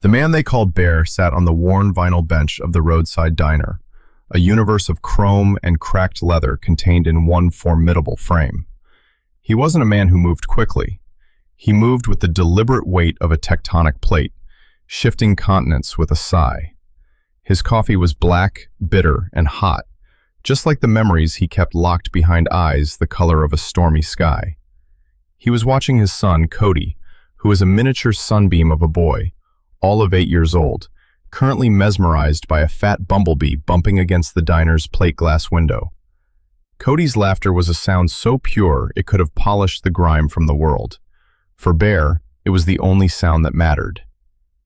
The man they called Bear sat on the worn vinyl bench of the roadside diner, a universe of chrome and cracked leather contained in one formidable frame. He wasn't a man who moved quickly. He moved with the deliberate weight of a tectonic plate, shifting continents with a sigh. His coffee was black, bitter, and hot, just like the memories he kept locked behind eyes the color of a stormy sky. He was watching his son, Cody, who was a miniature sunbeam of a boy, all of 8 years old, currently mesmerized by a fat bumblebee bumping against the diner's plate glass window. Cody's laughter was a sound so pure it could have polished the grime from the world. For Bear, it was the only sound that mattered.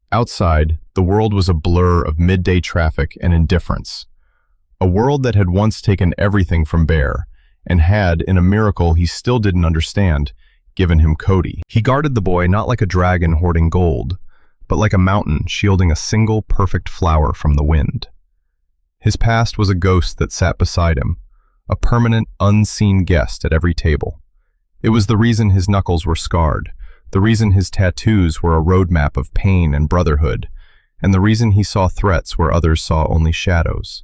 Outside, the world was a blur of midday traffic and indifference. A world that had once taken everything from Bear, and had, in a miracle he still didn't understand, given him Cody. He guarded the boy not like a dragon hoarding gold, but like a mountain shielding a single perfect flower from the wind. His past was a ghost that sat beside him, a permanent, unseen guest at every table. It was the reason his knuckles were scarred, the reason his tattoos were a roadmap of pain and brotherhood, and the reason he saw threats where others saw only shadows.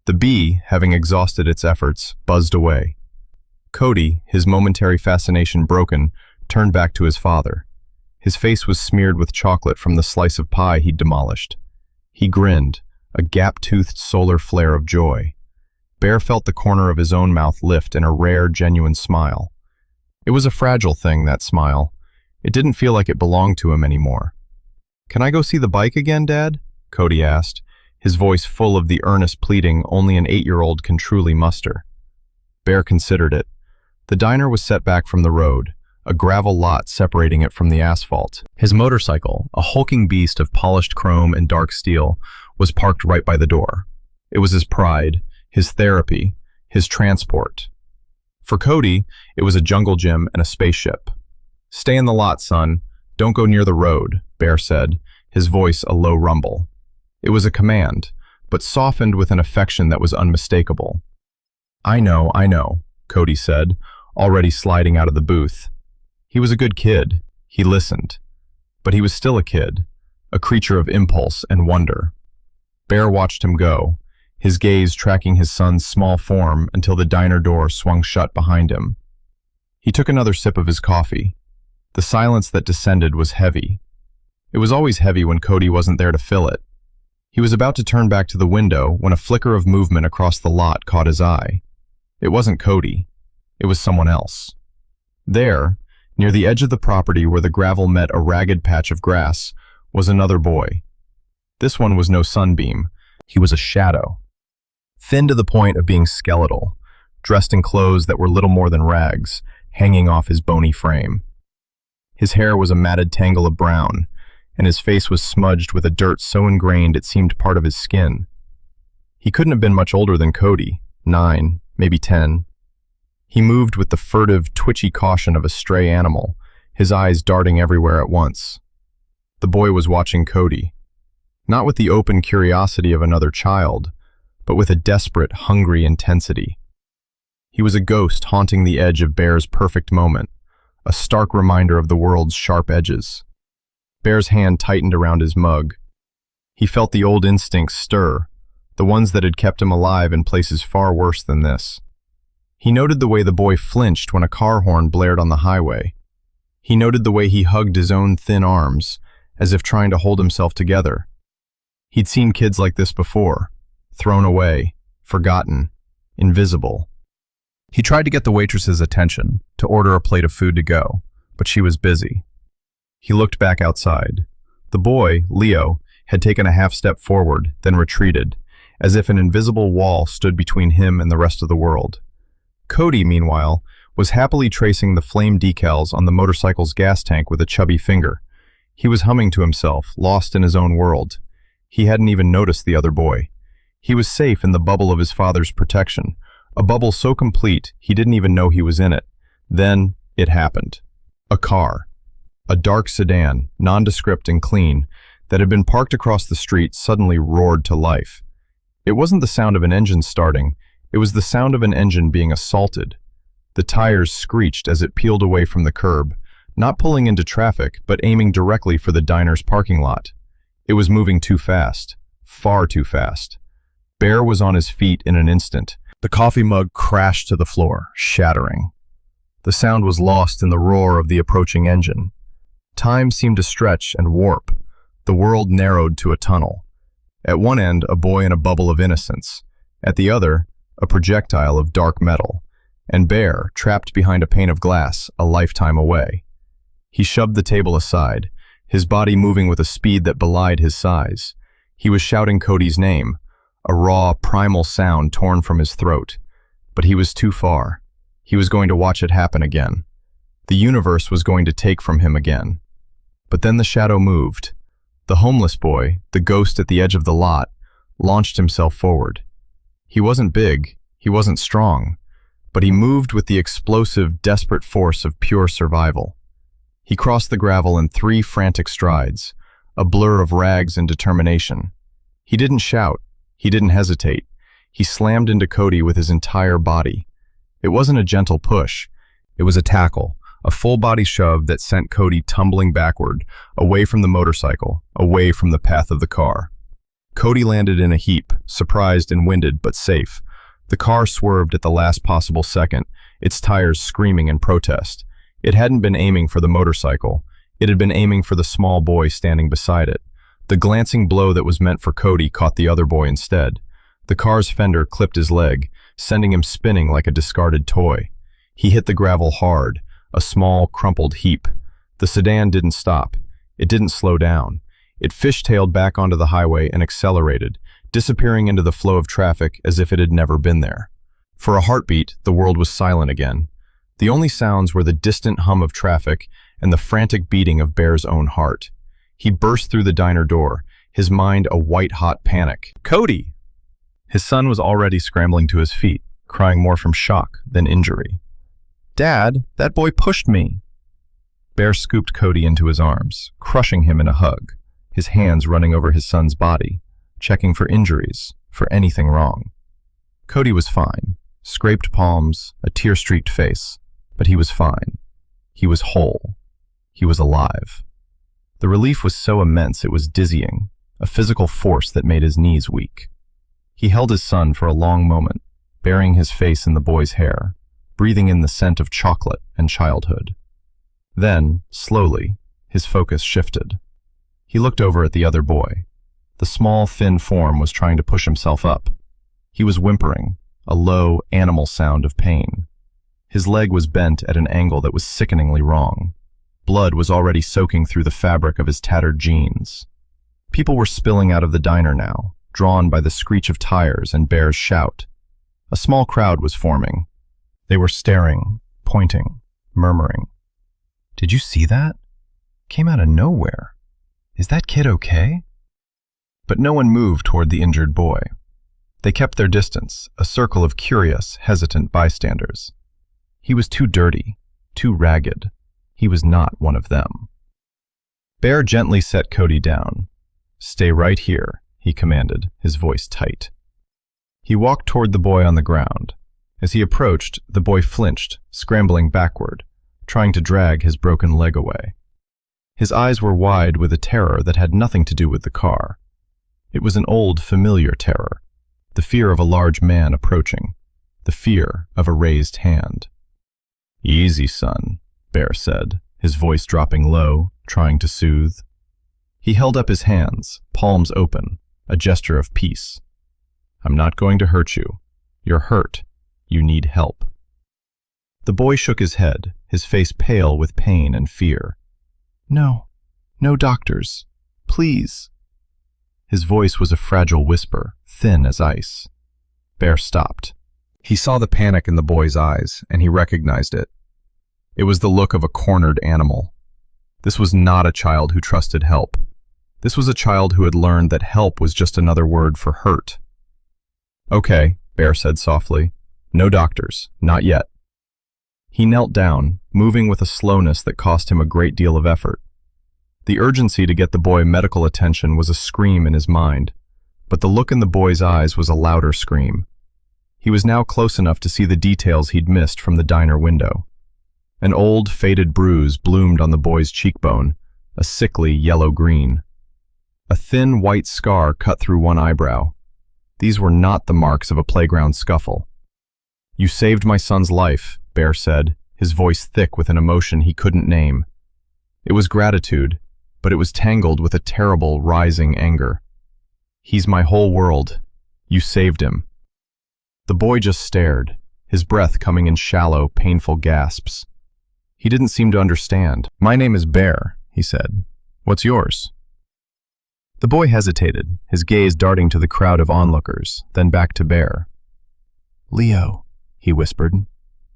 The bee, having exhausted its efforts, buzzed away. Cody, his momentary fascination broken, turned back to his father. His face was smeared with chocolate from the slice of pie he'd demolished. He grinned, a gap-toothed solar flare of joy. Bear felt the corner of his own mouth lift in a rare, genuine smile. It was a fragile thing, that smile. It didn't feel like it belonged to him anymore. "Can I go see the bike again, Dad?" Cody asked, his voice full of the earnest pleading only an 8-year-old can truly muster. Bear considered it. The diner was set back from the road, a gravel lot separating it from the asphalt. His motorcycle, a hulking beast of polished chrome and dark steel, was parked right by the door. It was his pride, his therapy, his transport. For Cody, it was a jungle gym and a spaceship. "Stay in the lot, son. Don't go near the road," Bear said, his voice a low rumble. It was a command, but softened with an affection that was unmistakable. I know," Cody said, already sliding out of the booth. He was a good kid. He listened. But he was still a kid, a creature of impulse and wonder. Bear watched him go, his gaze tracking his son's small form until the diner door swung shut behind him. He took another sip of his coffee. The silence that descended was heavy. It was always heavy when Cody wasn't there to fill it. He was about to turn back to the window when a flicker of movement across the lot caught his eye. It wasn't Cody. It was someone else. There, near the edge of the property where the gravel met a ragged patch of grass, was another boy. This one was no sunbeam. He was a shadow. Thin to the point of being skeletal, dressed in clothes that were little more than rags, hanging off his bony frame. His hair was a matted tangle of brown, and his face was smudged with a dirt so ingrained it seemed part of his skin. He couldn't have been much older than Cody, 9, maybe 10. He moved with the furtive, twitchy caution of a stray animal, his eyes darting everywhere at once. The boy was watching Cody, not with the open curiosity of another child, but with a desperate, hungry intensity. He was a ghost haunting the edge of Bear's perfect moment, a stark reminder of the world's sharp edges. Bear's hand tightened around his mug. He felt the old instincts stir, the ones that had kept him alive in places far worse than this. He noted the way the boy flinched when a car horn blared on the highway. He noted the way he hugged his own thin arms, as if trying to hold himself together. He'd seen kids like this before, thrown away, forgotten, invisible. He tried to get the waitress's attention, to order a plate of food to go, but she was busy. He looked back outside. The boy, Leo, had taken a half step forward, then retreated, as if an invisible wall stood between him and the rest of the world. Cody, meanwhile, was happily tracing the flame decals on the motorcycle's gas tank with a chubby finger. He was humming to himself, lost in his own world. He hadn't even noticed the other boy. He was safe in the bubble of his father's protection, a bubble so complete he didn't even know he was in it. Then it happened. A car. A dark sedan, nondescript and clean, that had been parked across the street suddenly roared to life. It wasn't the sound of an engine starting, it was the sound of an engine being assaulted. The tires screeched as it peeled away from the curb, not pulling into traffic, but aiming directly for the diner's parking lot. It was moving too fast, far too fast. Bear was on his feet in an instant. The coffee mug crashed to the floor, shattering. The sound was lost in the roar of the approaching engine. Time seemed to stretch and warp. The world narrowed to a tunnel. At one end, a boy in a bubble of innocence. At the other, a projectile of dark metal. And Bear, trapped behind a pane of glass, a lifetime away. He shoved the table aside, his body moving with a speed that belied his size. He was shouting Cody's name, a raw, primal sound torn from his throat. But he was too far. He was going to watch it happen again. The universe was going to take from him again. But then the shadow moved. The homeless boy, the ghost at the edge of the lot, launched himself forward. He wasn't big, he wasn't strong, but he moved with the explosive, desperate force of pure survival. He crossed the gravel in 3 frantic strides, a blur of rags and determination. He didn't shout, he didn't hesitate. He slammed into Cody with his entire body. It wasn't a gentle push, it was a tackle, a full-body shove that sent Cody tumbling backward, away from the motorcycle, away from the path of the car. Cody landed in a heap, surprised and winded, but safe. The car swerved at the last possible second, its tires screaming in protest. It hadn't been aiming for the motorcycle. It had been aiming for the small boy standing beside it. The glancing blow that was meant for Cody caught the other boy instead. The car's fender clipped his leg, sending him spinning like a discarded toy. He hit the gravel hard, a small, crumpled heap. The sedan didn't stop. It didn't slow down. It fishtailed back onto the highway and accelerated, disappearing into the flow of traffic as if it had never been there. For a heartbeat, the world was silent again. The only sounds were the distant hum of traffic and the frantic beating of Bear's own heart. He burst through the diner door, his mind a white-hot panic. Cody! His son was already scrambling to his feet, crying more from shock than injury. Dad, that boy pushed me. Bear scooped Cody into his arms, crushing him in a hug, his hands running over his son's body, checking for injuries, for anything wrong. Cody was fine, scraped palms, a tear-streaked face, but he was fine. He was whole. He was alive. The relief was so immense it was dizzying, a physical force that made his knees weak. He held his son for a long moment, burying his face in the boy's hair, breathing in the scent of chocolate and childhood. Then, slowly, his focus shifted. He looked over at the other boy. The small, thin form was trying to push himself up. He was whimpering, a low, animal sound of pain. His leg was bent at an angle that was sickeningly wrong. Blood was already soaking through the fabric of his tattered jeans. People were spilling out of the diner now, drawn by the screech of tires and Bear's shout. A small crowd was forming. They were staring, pointing, murmuring. Did you see that? Came out of nowhere. Is that kid okay? But no one moved toward the injured boy. They kept their distance, a circle of curious, hesitant bystanders. He was too dirty, too ragged. He was not one of them. Bear gently set Cody down. Stay right here, he commanded, his voice tight. He walked toward the boy on the ground. As he approached, the boy flinched, scrambling backward, trying to drag his broken leg away. His eyes were wide with a terror that had nothing to do with the car. It was an old, familiar terror, the fear of a large man approaching, the fear of a raised hand. Easy, son, Bear said, his voice dropping low, trying to soothe. He held up his hands, palms open, a gesture of peace. I'm not going to hurt you. You're hurt. You need help. The boy shook his head, his face pale with pain and fear. No, no doctors. Please. His voice was a fragile whisper, thin as ice. Bear stopped. He saw the panic in the boy's eyes, and he recognized it. It was the look of a cornered animal. This was not a child who trusted help. This was a child who had learned that help was just another word for hurt. Okay, Bear said softly. No doctors, not yet. He knelt down, moving with a slowness that cost him a great deal of effort. The urgency to get the boy medical attention was a scream in his mind, but the look in the boy's eyes was a louder scream. He was now close enough to see the details he'd missed from the diner window. An old, faded bruise bloomed on the boy's cheekbone, a sickly yellow-green. A thin white scar cut through one eyebrow. These were not the marks of a playground scuffle. "You saved my son's life," Bear said, his voice thick with an emotion he couldn't name. It was gratitude, but it was tangled with a terrible, rising anger. "He's my whole world. You saved him." The boy just stared, his breath coming in shallow, painful gasps. He didn't seem to understand. "My name is Bear," he said. "What's yours?" The boy hesitated, his gaze darting to the crowd of onlookers, then back to Bear. "Leo," he whispered.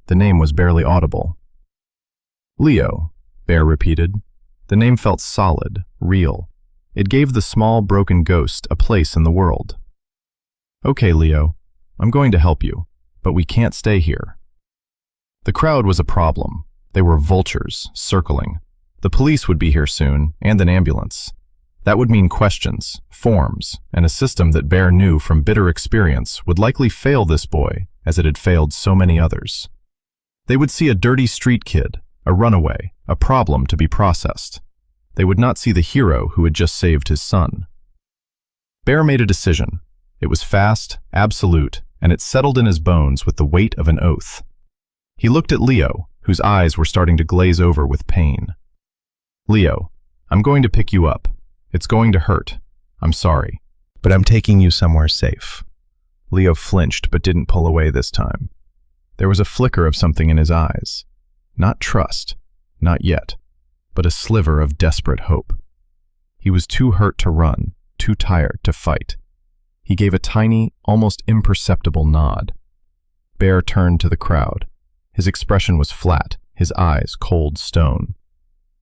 The name was barely audible. "Leo," Bear repeated. The name felt solid, real. It gave the small, broken ghost a place in the world. "Okay, Leo, I'm going to help you, but we can't stay here." The crowd was a problem. They were vultures, circling. The police would be here soon, and an ambulance. That would mean questions, forms, and a system that Bear knew from bitter experience would likely fail this boy as it had failed so many others. They would see a dirty street kid, a runaway, a problem to be processed. They would not see the hero who had just saved his son. Bear made a decision. It was fast, absolute, and it settled in his bones with the weight of an oath. He looked at Leo, whose eyes were starting to glaze over with pain. "Leo, I'm going to pick you up. It's going to hurt. I'm sorry. But I'm taking you somewhere safe." Leo flinched but didn't pull away this time. There was a flicker of something in his eyes. Not trust, not yet, but a sliver of desperate hope. He was too hurt to run, too tired to fight. He gave a tiny, almost imperceptible nod. Bear turned to the crowd. His expression was flat, his eyes cold stone.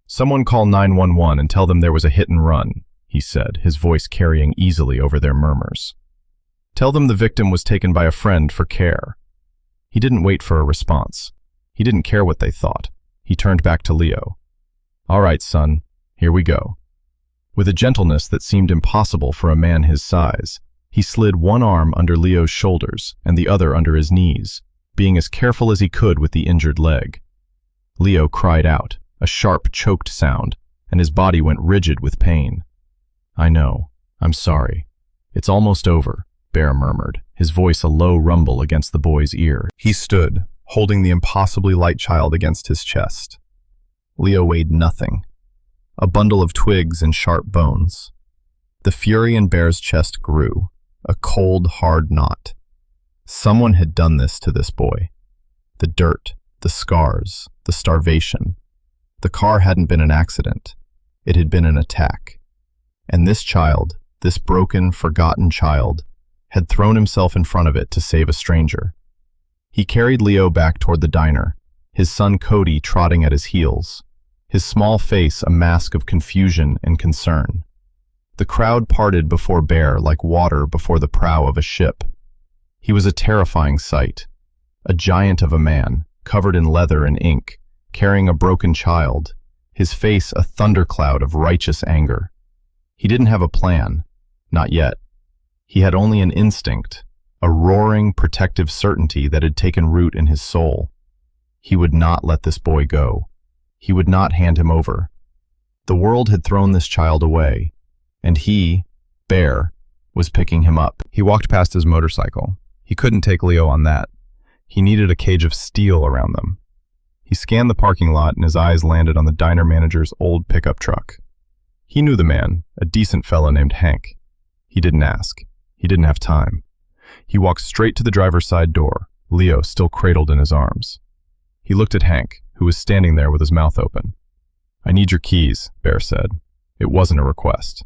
"Someone call 911 and tell them there was a hit and run," he said, his voice carrying easily over their murmurs. "Tell them the victim was taken by a friend for care." He didn't wait for a response. He didn't care what they thought. He turned back to Leo. "All right, son, here we go." With a gentleness that seemed impossible for a man his size, he slid one arm under Leo's shoulders and the other under his knees, being as careful as he could with the injured leg. Leo cried out, a sharp, choked sound, and his body went rigid with pain. "I know. I'm sorry. It's almost over," Bear murmured, his voice a low rumble against the boy's ear. He stood, holding the impossibly light child against his chest. Leo weighed nothing. A bundle of twigs and sharp bones. The fury in Bear's chest grew, a cold, hard knot. Someone had done this to this boy. The dirt, the scars, the starvation. The car hadn't been an accident. It had been an attack. And this child, this broken, forgotten child, had thrown himself in front of it to save a stranger. He carried Leo back toward the diner, his son Cody trotting at his heels, his small face a mask of confusion and concern. The crowd parted before Bear like water before the prow of a ship. He was a terrifying sight, a giant of a man, covered in leather and ink, carrying a broken child, his face a thundercloud of righteous anger. He didn't have a plan, not yet. He had only an instinct, a roaring, protective certainty that had taken root in his soul. He would not let this boy go. He would not hand him over. The world had thrown this child away, and he, Bear, was picking him up. He walked past his motorcycle. He couldn't take Leo on that. He needed a cage of steel around them. He scanned the parking lot and his eyes landed on the diner manager's old pickup truck. He knew the man, a decent fellow named Hank. He didn't ask. He didn't have time. He walked straight to the driver's side door, Leo still cradled in his arms. He looked at Hank, who was standing there with his mouth open. "I need your keys," Bear said. It wasn't a request.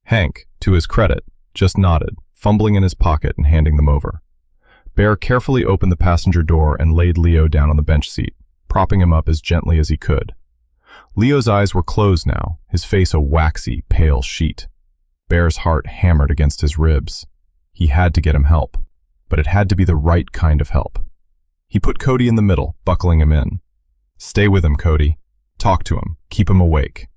Hank, to his credit, just nodded, fumbling in his pocket and handing them over. Bear carefully opened the passenger door and laid Leo down on the bench seat, propping him up as gently as he could. Leo's eyes were closed now, his face a waxy, pale sheet. Bear's heart hammered against his ribs. He had to get him help, but it had to be the right kind of help. He put Cody in the middle, buckling him in. "Stay with him, Cody. Talk to him. Keep him awake."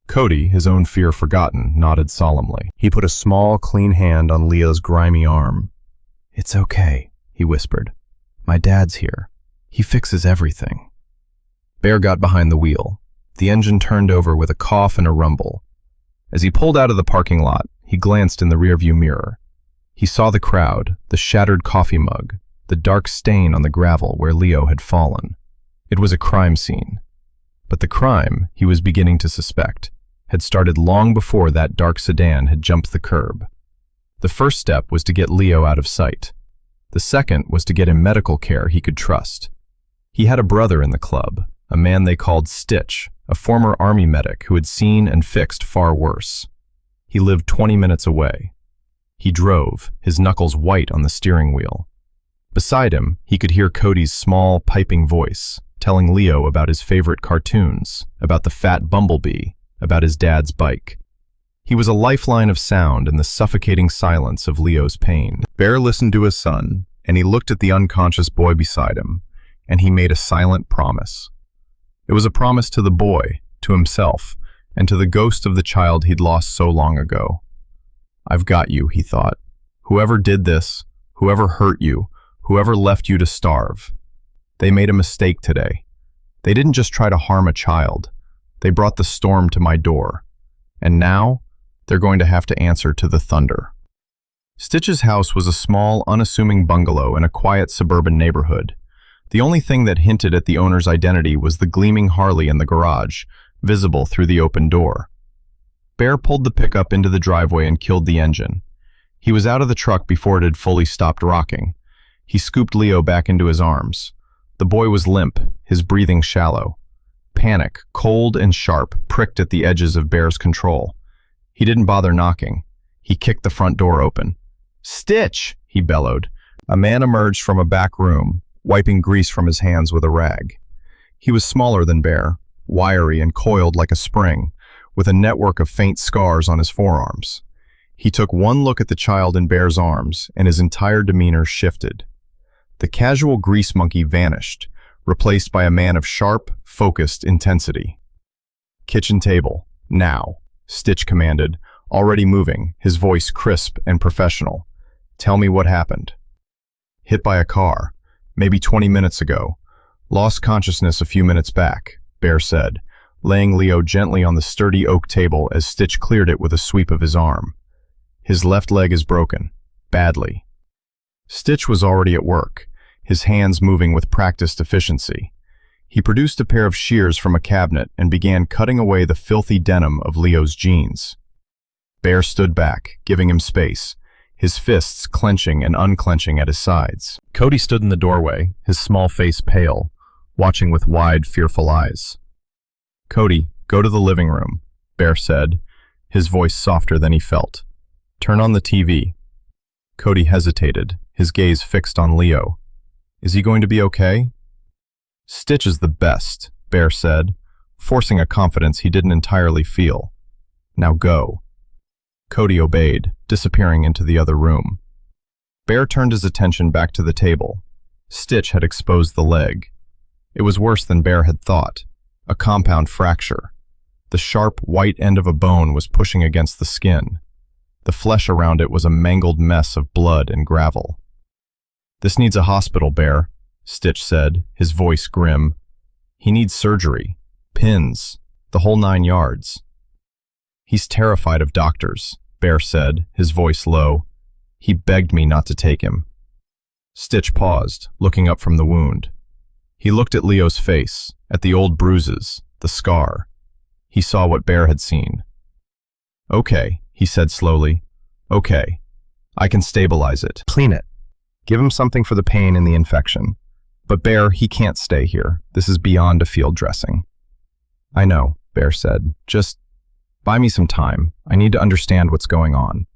Cody, his own fear forgotten, nodded solemnly. He put a small, clean hand on Leo's grimy arm. "It's okay," he whispered. "My dad's here. He fixes everything." Bear got behind the wheel. The engine turned over with a cough and a rumble. As he pulled out of the parking lot, he glanced in the rearview mirror. He saw the crowd, the shattered coffee mug, the dark stain on the gravel where Leo had fallen. It was a crime scene. But the crime, he was beginning to suspect, had started long before that dark sedan had jumped the curb. The first step was to get Leo out of sight. The second was to get him medical care he could trust. He had a brother in the club, a man they called Stitch, a former army medic who had seen and fixed far worse. He lived 20 minutes away. He drove, his knuckles white on the steering wheel. Beside him, he could hear Cody's small, piping voice, telling Leo about his favorite cartoons, about the fat bumblebee, about his dad's bike. He was a lifeline of sound in the suffocating silence of Leo's pain. Bear listened to his son, and he looked at the unconscious boy beside him, and he made a silent promise. It was a promise to the boy, to himself, and to the ghost of the child he'd lost so long ago. "I've got you," he thought. "Whoever did this, whoever hurt you, whoever left you to starve, they made a mistake today. They didn't just try to harm a child. They brought the storm to my door. And now, they're going to have to answer to the thunder." Stitch's house was a small, unassuming bungalow in a quiet suburban neighborhood. The only thing that hinted at the owner's identity was the gleaming Harley in the garage, visible through the open door. Bear pulled the pickup into the driveway and killed the engine. He was out of the truck before it had fully stopped rocking. He scooped Leo back into his arms. The boy was limp, his breathing shallow. Panic, cold and sharp, pricked at the edges of Bear's control. He didn't bother knocking. He kicked the front door open. "Stitch!" he bellowed. A man emerged from a back room, wiping grease from his hands with a rag. He was smaller than Bear, wiry and coiled like a spring, with a network of faint scars on his forearms. He took one look at the child in Bear's arms, and his entire demeanor shifted. The casual grease monkey vanished, replaced by a man of sharp, focused intensity. "Kitchen table, now," Stitch commanded, already moving, his voice crisp and professional. "Tell me what happened." "Hit by a car, maybe 20 minutes ago. Lost consciousness a few minutes back," Bear said, laying Leo gently on the sturdy oak table as Stitch cleared it with a sweep of his arm. "His left leg is broken, badly." Stitch was already at work, his hands moving with practiced efficiency. He produced a pair of shears from a cabinet and began cutting away the filthy denim of Leo's jeans. Bear stood back, giving him space, his fists clenching and unclenching at his sides. Cody stood in the doorway, his small face pale, watching with wide, fearful eyes. "Cody, go to the living room," Bear said, his voice softer than he felt. "Turn on the TV." Cody hesitated, his gaze fixed on Leo. "Is he going to be okay?" "Stitch is the best," Bear said, forcing a confidence he didn't entirely feel. "Now go." Cody obeyed, disappearing into the other room. Bear turned his attention back to the table. Stitch had exposed the leg. It was worse than Bear had thought. A compound fracture. The sharp, white end of a bone was pushing against the skin. The flesh around it was a mangled mess of blood and gravel. "This needs a hospital, Bear," Stitch said, his voice grim. "He needs surgery, pins, the whole 9 yards." "He's terrified of doctors," Bear said, his voice low. "He begged me not to take him." Stitch paused, looking up from the wound. He looked at Leo's face, at the old bruises, the scar. He saw what Bear had seen. "Okay," he said slowly. "Okay. I can stabilize it. Clean it. Give him something for the pain and the infection. But Bear, he can't stay here. This is beyond a field dressing." "I know," Bear said. "Just buy me some time. I need to understand what's going on."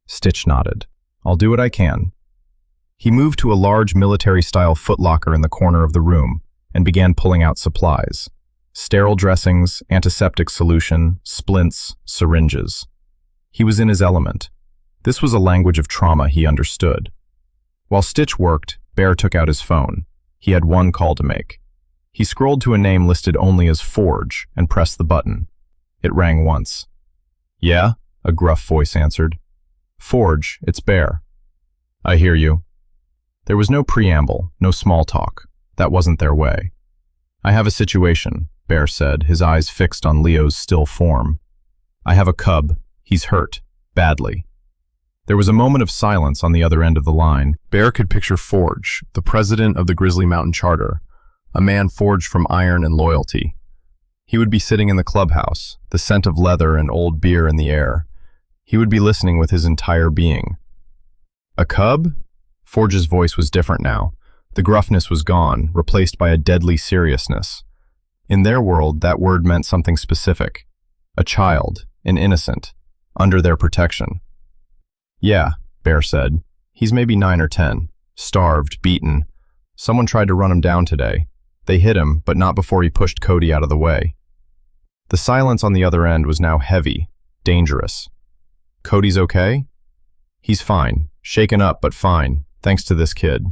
Stitch nodded. "I'll do what I can." He moved to a large military-style footlocker in the corner of the room and began pulling out supplies. Sterile dressings, antiseptic solution, splints, syringes. He was in his element. This was a language of trauma he understood. While Stitch worked, Bear took out his phone. He had one call to make. He scrolled to a name listed only as Forge and pressed the button. It rang once. "Yeah?" a gruff voice answered. "Forge, it's Bear." "I hear you." There was no preamble, no small talk. That wasn't their way. "I have a situation," Bear said, his eyes fixed on Leo's still form. I have a cub. He's hurt. Badly. There was a moment of silence on the other end of the line. Bear could picture Forge, the president of the Grizzly Mountain Charter, a man forged from iron and loyalty. He would be sitting in the clubhouse, the scent of leather and old beer in the air. He would be listening with his entire being. A cub? Forge's voice was different now. The gruffness was gone, replaced by a deadly seriousness. In their world, that word meant something specific. A child, an innocent, under their protection. Yeah, Bear said. He's maybe 9 or 10, starved, beaten. Someone tried to run him down today. They hit him, but not before he pushed Cody out of the way. The silence on the other end was now heavy, dangerous. Cody's okay? He's fine, shaken up but fine, thanks to this kid.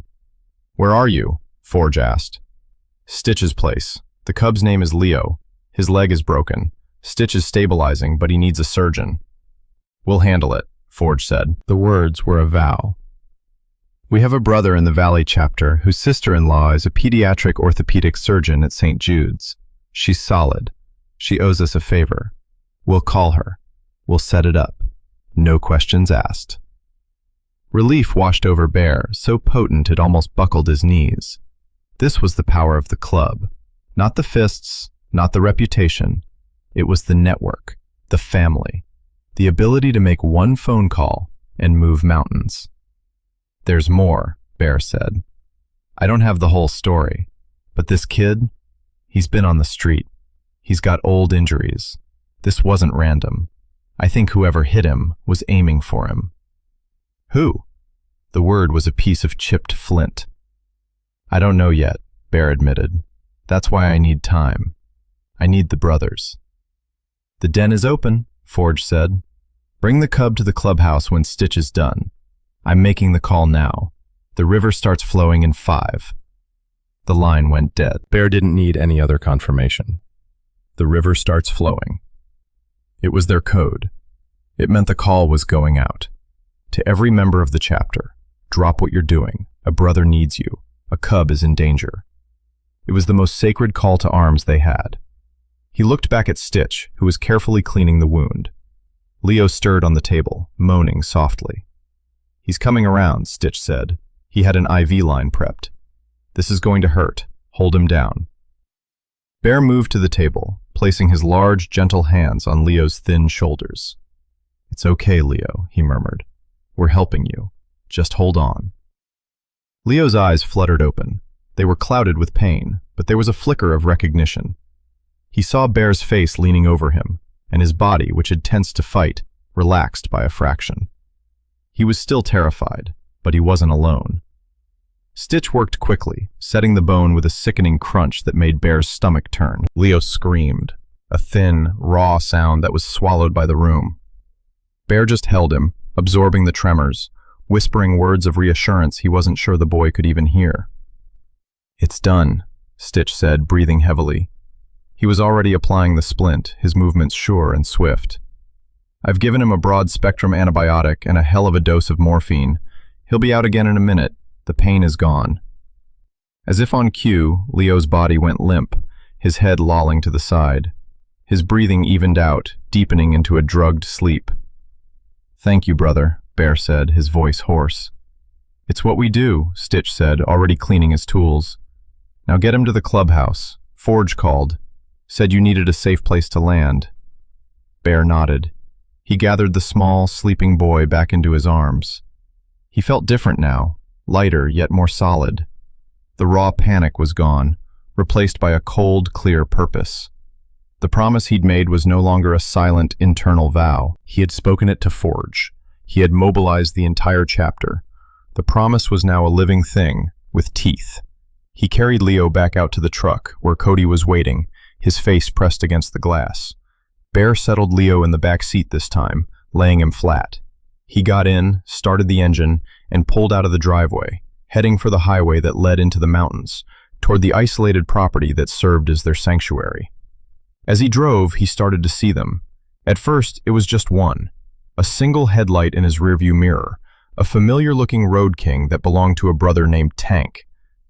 Where are you? Forge asked. Stitch's place. The cub's name is Leo. His leg is broken. Stitch is stabilizing, but he needs a surgeon. We'll handle it, Forge said. The words were a vow. We have a brother in the Valley chapter whose sister-in-law is a pediatric orthopedic surgeon at St. Jude's. She's solid. She owes us a favor. We'll call her. We'll set it up. No questions asked. Relief washed over Bear, so potent it almost buckled his knees. This was the power of the club. Not the fists, not the reputation. It was the network, the family, the ability to make one phone call and move mountains. There's more, Bear said. I don't have the whole story, but this kid, he's been on the street. He's got old injuries. This wasn't random. I think whoever hit him was aiming for him. Who? The word was a piece of chipped flint. I don't know yet, Bear admitted. That's why I need time. I need the brothers. The den is open, Forge said. Bring the cub to the clubhouse when Stitch is done. I'm making the call now. The river starts flowing in 5. The line went dead. Bear didn't need any other confirmation. The river starts flowing. It was their code. It meant the call was going out. To every member of the chapter, drop what you're doing. A brother needs you. A cub is in danger. It was the most sacred call to arms they had. He looked back at Stitch, who was carefully cleaning the wound. Leo stirred on the table, moaning softly. He's coming around, Stitch said. He had an IV line prepped. This is going to hurt. Hold him down. Bear moved to the table, placing his large, gentle hands on Leo's thin shoulders. It's okay, Leo, he murmured. We're helping you. Just hold on. Leo's eyes fluttered open. They were clouded with pain, but there was a flicker of recognition. He saw Bear's face leaning over him, and his body, which had tensed to fight, relaxed by a fraction. He was still terrified, but he wasn't alone. Stitch worked quickly, setting the bone with a sickening crunch that made Bear's stomach turn. Leo screamed, a thin, raw sound that was swallowed by the room. Bear just held him, absorbing the tremors, whispering words of reassurance he wasn't sure the boy could even hear. It's done, Stitch said, breathing heavily. He was already applying the splint, his movements sure and swift. I've given him a broad-spectrum antibiotic and a hell of a dose of morphine. He'll be out again in a minute. The pain is gone. As if on cue, Leo's body went limp, his head lolling to the side. His breathing evened out, deepening into a drugged sleep. Thank you, brother, Bear said, his voice hoarse. It's what we do, Stitch said, already cleaning his tools. Now get him to the clubhouse. Forge called. Said you needed a safe place to land. Bear nodded. He gathered the small, sleeping boy back into his arms. He felt different now, lighter yet more solid. The raw panic was gone, replaced by a cold, clear purpose. The promise he'd made was no longer a silent, internal vow. He had spoken it to Forge. He had mobilized the entire chapter. The promise was now a living thing, with teeth. He carried Leo back out to the truck, where Cody was waiting, his face pressed against the glass. Bear settled Leo in the back seat this time, laying him flat. He got in, started the engine, and pulled out of the driveway, heading for the highway that led into the mountains, toward the isolated property that served as their sanctuary. As he drove, he started to see them. At first, it was just one, a single headlight in his rearview mirror, a familiar-looking Road King that belonged to a brother named Tank.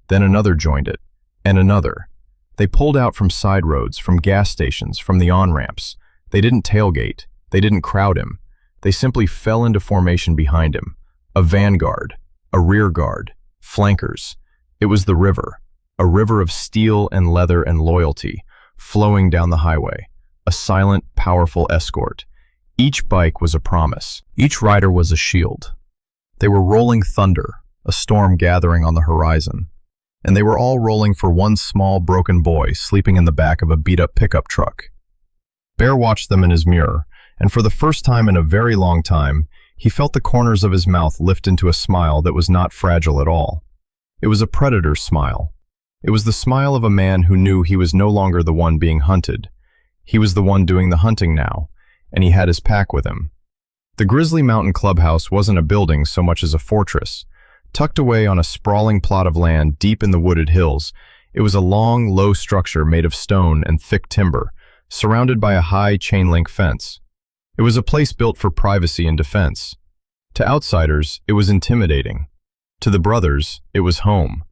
Then another joined it, and another. They pulled out from side roads, from gas stations, from the on-ramps. They didn't tailgate. They didn't crowd him. They simply fell into formation behind him. A vanguard, a rear guard, flankers. It was the river, a river of steel and leather and loyalty, flowing down the highway, a silent, powerful escort. Each bike was a promise. Each rider was a shield. They were rolling thunder, a storm gathering on the horizon. And they were all rolling for one small, broken boy sleeping in the back of a beat-up pickup truck. Bear watched them in his mirror, and for the first time in a very long time, he felt the corners of his mouth lift into a smile that was not fragile at all. It was a predator's smile. It was the smile of a man who knew he was no longer the one being hunted. He was the one doing the hunting now, and he had his pack with him. The Grizzly Mountain Clubhouse wasn't a building so much as a fortress. Tucked away on a sprawling plot of land deep in the wooded hills, it was a long, low structure made of stone and thick timber, surrounded by a high chain-link fence. It was a place built for privacy and defense. To outsiders, it was intimidating. To the brothers, it was home.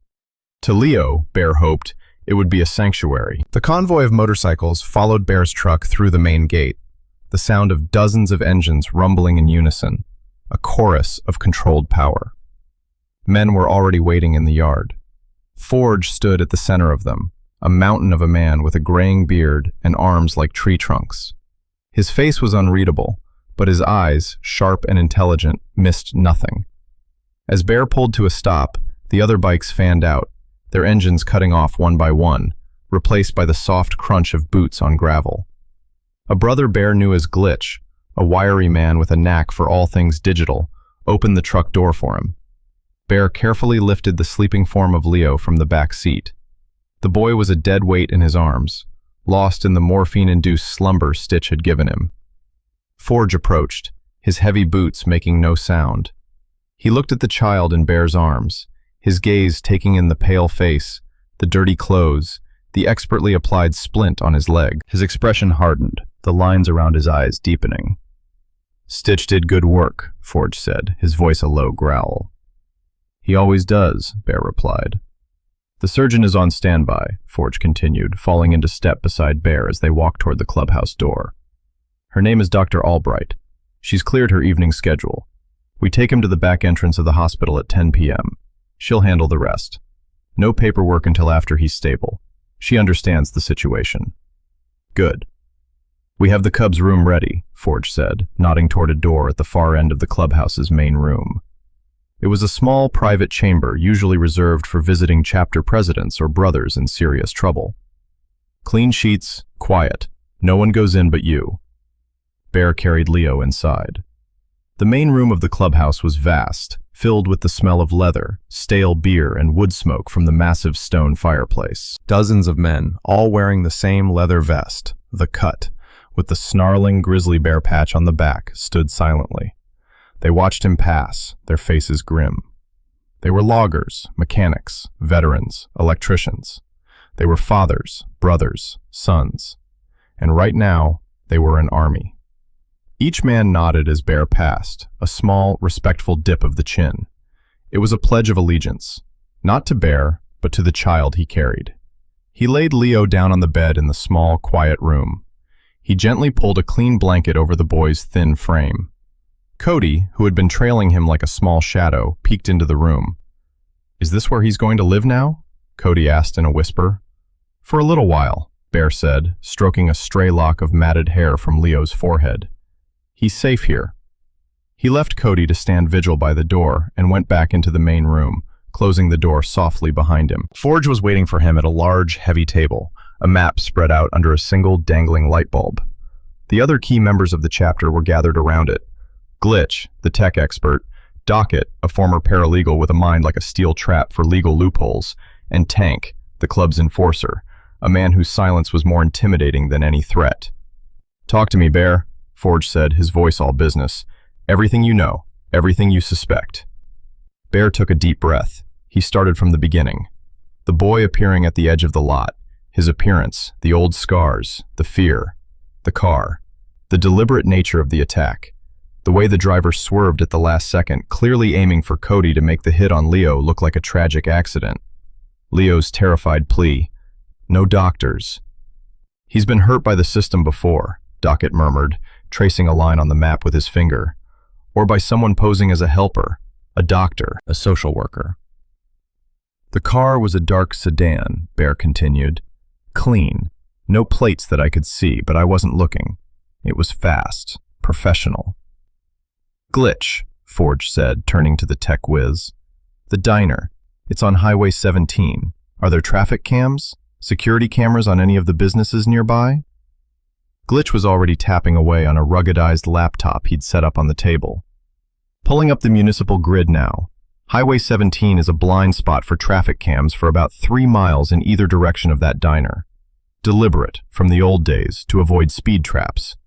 To Leo, Bear hoped, it would be a sanctuary. The convoy of motorcycles followed Bear's truck through the main gate, the sound of dozens of engines rumbling in unison, a chorus of controlled power. Men were already waiting in the yard. Forge stood at the center of them, a mountain of a man with a graying beard and arms like tree trunks. His face was unreadable, but his eyes, sharp and intelligent, missed nothing. As Bear pulled to a stop, the other bikes fanned out, their engines cutting off one by one, replaced by the soft crunch of boots on gravel. A brother Bear knew as Glitch, a wiry man with a knack for all things digital, opened the truck door for him. Bear carefully lifted the sleeping form of Leo from the back seat. The boy was a dead weight in his arms, lost in the morphine-induced slumber Stitch had given him. Forge approached, his heavy boots making no sound. He looked at the child in Bear's arms, his gaze taking in the pale face, the dirty clothes, the expertly applied splint on his leg. His expression hardened, the lines around his eyes deepening. "Stitch did good work," Forge said, his voice a low growl. "He always does," Bear replied. "The surgeon is on standby," Forge continued, falling into step beside Bear as they walked toward the clubhouse door. "Her name is Dr. Albright. She's cleared her evening schedule. We take him to the back entrance of the hospital at 10 p.m. She'll handle the rest. No paperwork until after he's stable. She understands the situation." "Good. We have the Cubs' room ready," Forge said, nodding toward a door at the far end of the clubhouse's main room. It was a small, private chamber usually reserved for visiting chapter presidents or brothers in serious trouble. "Clean sheets, quiet. No one goes in but you." Bear carried Leo inside. The main room of the clubhouse was vast, filled with the smell of leather, stale beer, and wood smoke from the massive stone fireplace. Dozens of men, all wearing the same leather vest, the cut, with the snarling grizzly bear patch on the back, stood silently. They watched him pass, their faces grim. They were loggers, mechanics, veterans, electricians. They were fathers, brothers, sons. And right now, they were an army. Each man nodded as Bear passed, a small, respectful dip of the chin. It was a pledge of allegiance, not to Bear, but to the child he carried. He laid Leo down on the bed in the small, quiet room. He gently pulled a clean blanket over the boy's thin frame. Cody, who had been trailing him like a small shadow, peeked into the room. "Is this where he's going to live now?" Cody asked in a whisper. "For a little while," Bear said, stroking a stray lock of matted hair from Leo's forehead. "He's safe here." He left Cody to stand vigil by the door and went back into the main room, closing the door softly behind him. Forge was waiting for him at a large, heavy table, a map spread out under a single dangling light bulb. The other key members of the chapter were gathered around it. Glitch, the tech expert, Docket, a former paralegal with a mind like a steel trap for legal loopholes, and Tank, the club's enforcer, a man whose silence was more intimidating than any threat. "Talk to me, Bear," Forge said, his voice all business. "Everything you know, everything you suspect." Bear took a deep breath. He started from the beginning. The boy appearing at the edge of the lot, his appearance, the old scars, the fear, the car, the deliberate nature of the attack, the way the driver swerved at the last second, clearly aiming for Cody to make the hit on Leo look like a tragic accident. Leo's terrified plea, "No doctors." "He's been hurt by the system before," Docket murmured, tracing a line on the map with his finger, or by someone posing as a helper, a doctor, a social worker. The car was a dark sedan, Bear continued. Clean. No plates that I could see, but I wasn't looking. It was fast, professional. Glitch, Forge said, turning to the tech whiz. The diner. It's on Highway 17. Are there traffic cams? Security cameras on any of the businesses nearby? Glitch was already tapping away on a ruggedized laptop he'd set up on the table. Pulling up the municipal grid now. Highway 17 is a blind spot for traffic cams for about 3 miles in either direction of that diner. Deliberate, from the old days, to avoid speed traps.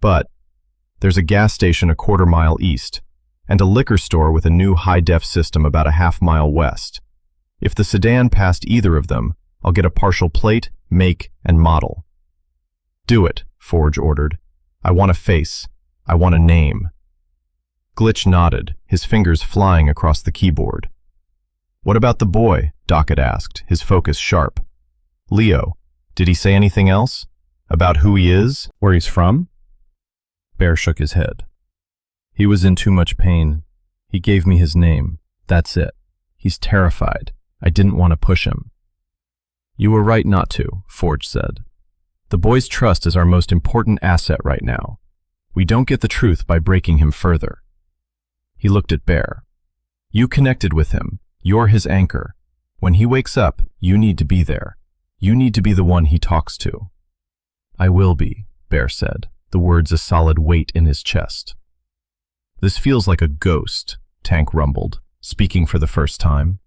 But there's a gas station a quarter-mile east, and a liquor store with a new high-def system about a half-mile west. If the sedan passed either of them, I'll get a partial plate, make, and model. Do it, Forge ordered. I want a face. I want a name. Glitch nodded, his fingers flying across the keyboard. What about the boy? Dockett asked, his focus sharp. Leo. Did he say anything else? About who he is? Where he's from? Bear shook his head. He was in too much pain. He gave me his name. That's it. He's terrified. I didn't want to push him. You were right not to, Forge said. The boy's trust is our most important asset right now. We don't get the truth by breaking him further. He looked at Bear. You connected with him. You're his anchor. When he wakes up, you need to be there. You need to be the one he talks to. I will be, Bear said, the words a solid weight in his chest. This feels like a ghost, Tank rumbled, speaking for the first time.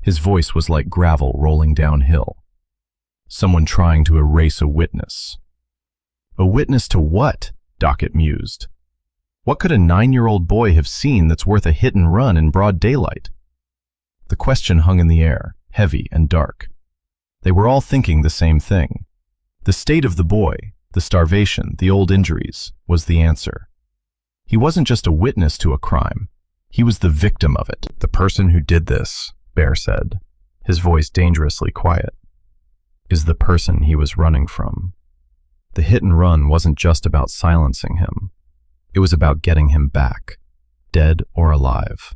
His voice was like gravel rolling downhill. Someone trying to erase a witness. A witness to what? Dockett mused. What could a 9-year-old boy have seen that's worth a hit and run in broad daylight? The question hung in the air, heavy and dark. They were all thinking the same thing. The state of the boy, the starvation, the old injuries, was the answer. He wasn't just a witness to a crime. He was the victim of it. The person who did this, Bear said, his voice dangerously quiet, is the person he was running from. The hit and run wasn't just about silencing him. It was about getting him back, dead or alive.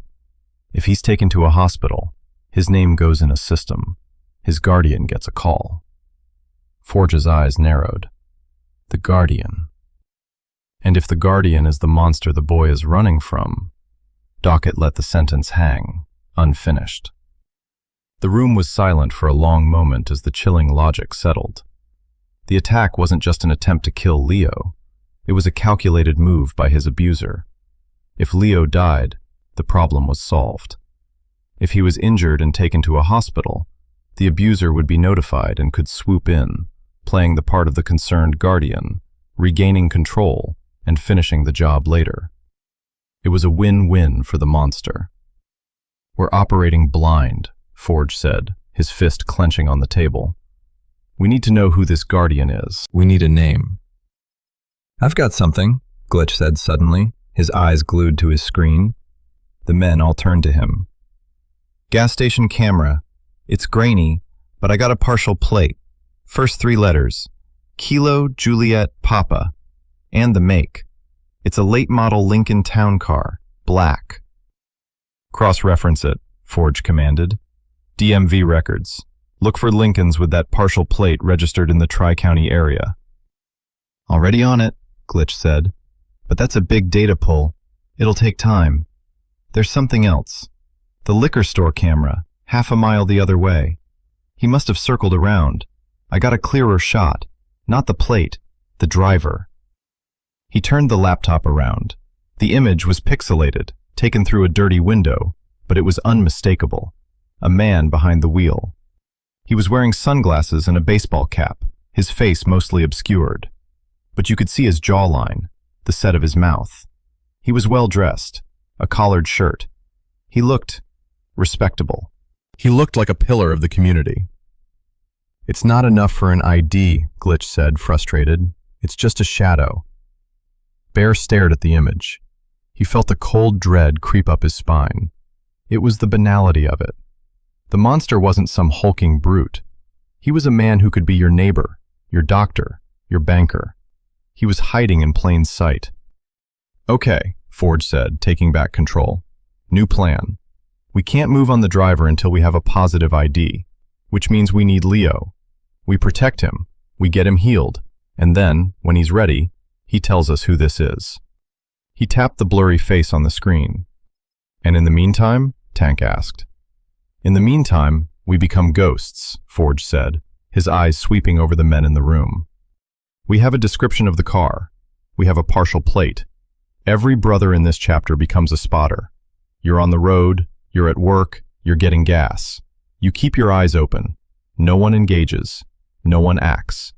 If he's taken to a hospital, his name goes in a system. His guardian gets a call. Forge's eyes narrowed. The guardian. And if the guardian is the monster the boy is running from, Dockett let the sentence hang, unfinished. The room was silent for a long moment as the chilling logic settled. The attack wasn't just an attempt to kill Leo. It was a calculated move by his abuser. If Leo died, the problem was solved. If he was injured and taken to a hospital, the abuser would be notified and could swoop in, playing the part of the concerned guardian, regaining control and finishing the job later. It was a win-win for the monster. We're operating blind, Forge said, his fist clenching on the table. We need to know who this guardian is. We need a name. I've got something, Glitch said suddenly, his eyes glued to his screen. The men all turned to him. Gas station camera. It's grainy, but I got a partial plate. First 3 letters. Kilo Juliet Papa. And the make. It's a late model Lincoln Town Car. Black. Cross-reference it, Forge commanded. DMV records. Look for Lincolns with that partial plate registered in the Tri-County area. Already on it, Glitch said. But that's a big data pull. It'll take time. There's something else. The liquor store camera, half a mile the other way. He must have circled around. I got a clearer shot. Not the plate, the driver. He turned the laptop around. The image was pixelated, taken through a dirty window, but it was unmistakable. A man behind the wheel. He was wearing sunglasses and a baseball cap, his face mostly obscured. But you could see his jawline, the set of his mouth. He was well dressed, a collared shirt. He looked respectable. He looked like a pillar of the community. It's not enough for an ID, Glitch said, frustrated. It's just a shadow. Bear stared at the image. He felt a cold dread creep up his spine. It was the banality of it. The monster wasn't some hulking brute. He was a man who could be your neighbor, your doctor, your banker. He was hiding in plain sight. "Okay," Forge said, taking back control. "New plan. We can't move on the driver until we have a positive ID, which means we need Leo. We protect him, we get him healed, and then, when he's ready, he tells us who this is." He tapped the blurry face on the screen. "And in the meantime?" Tank asked. "In the meantime, we become ghosts," Forge said, his eyes sweeping over the men in the room. "We have a description of the car. We have a partial plate. Every brother in this chapter becomes a spotter. You're on the road, you're at work, you're getting gas. You keep your eyes open. No one engages. No one acts.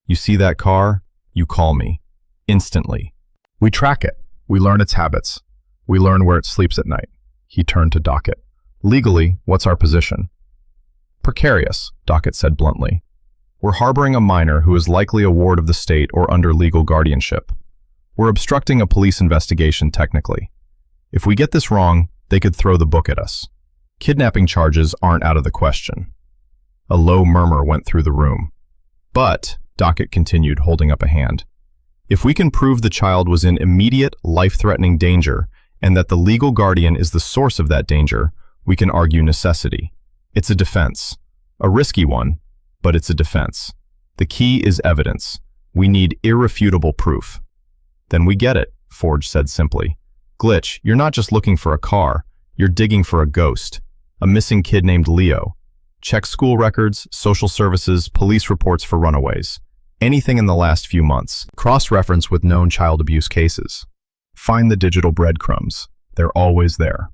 You see that car? You call me. Instantly. We track it. We learn its habits. We learn where it sleeps at night." He turned to Docket. "Legally, what's our position?" "Precarious," Docket said bluntly. "We're harboring a minor who is likely a ward of the state or under legal guardianship. We're obstructing a police investigation technically. If we get this wrong, they could throw the book at us. Kidnapping charges aren't out of the question." A low murmur went through the room. "But," Docket continued, holding up a hand, "if we can prove the child was in immediate, life-threatening danger and that the legal guardian is the source of that danger, we can argue necessity. It's a defense. A risky one, but it's a defense. The key is evidence. We need irrefutable proof." "Then we get it," Forge said simply. "Glitch, you're not just looking for a car, you're digging for a ghost. A missing kid named Leo. Check school records, social services, police reports for runaways. Anything in the last few months. Cross-reference with known child abuse cases. Find the digital breadcrumbs. They're always there."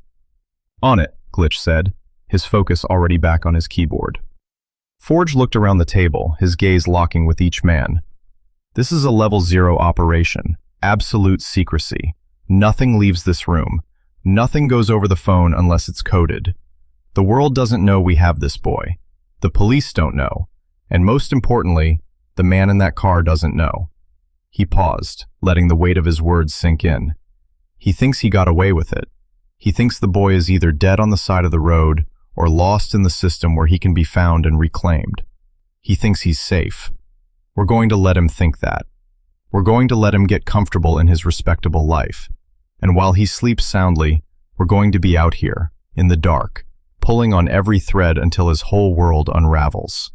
"On it," Glitch said, his focus already back on his keyboard. Forge looked around the table, his gaze locking with each man. "This is a level 0 operation. Absolute secrecy. Nothing leaves this room. Nothing goes over the phone unless it's coded. The world doesn't know we have this boy. The police don't know. And most importantly, the man in that car doesn't know." He paused, letting the weight of his words sink in. "He thinks he got away with it. He thinks the boy is either dead on the side of the road or lost in the system where he can be found and reclaimed. He thinks he's safe. We're going to let him think that. We're going to let him get comfortable in his respectable life. And while he sleeps soundly, we're going to be out here, in the dark, pulling on every thread until his whole world unravels."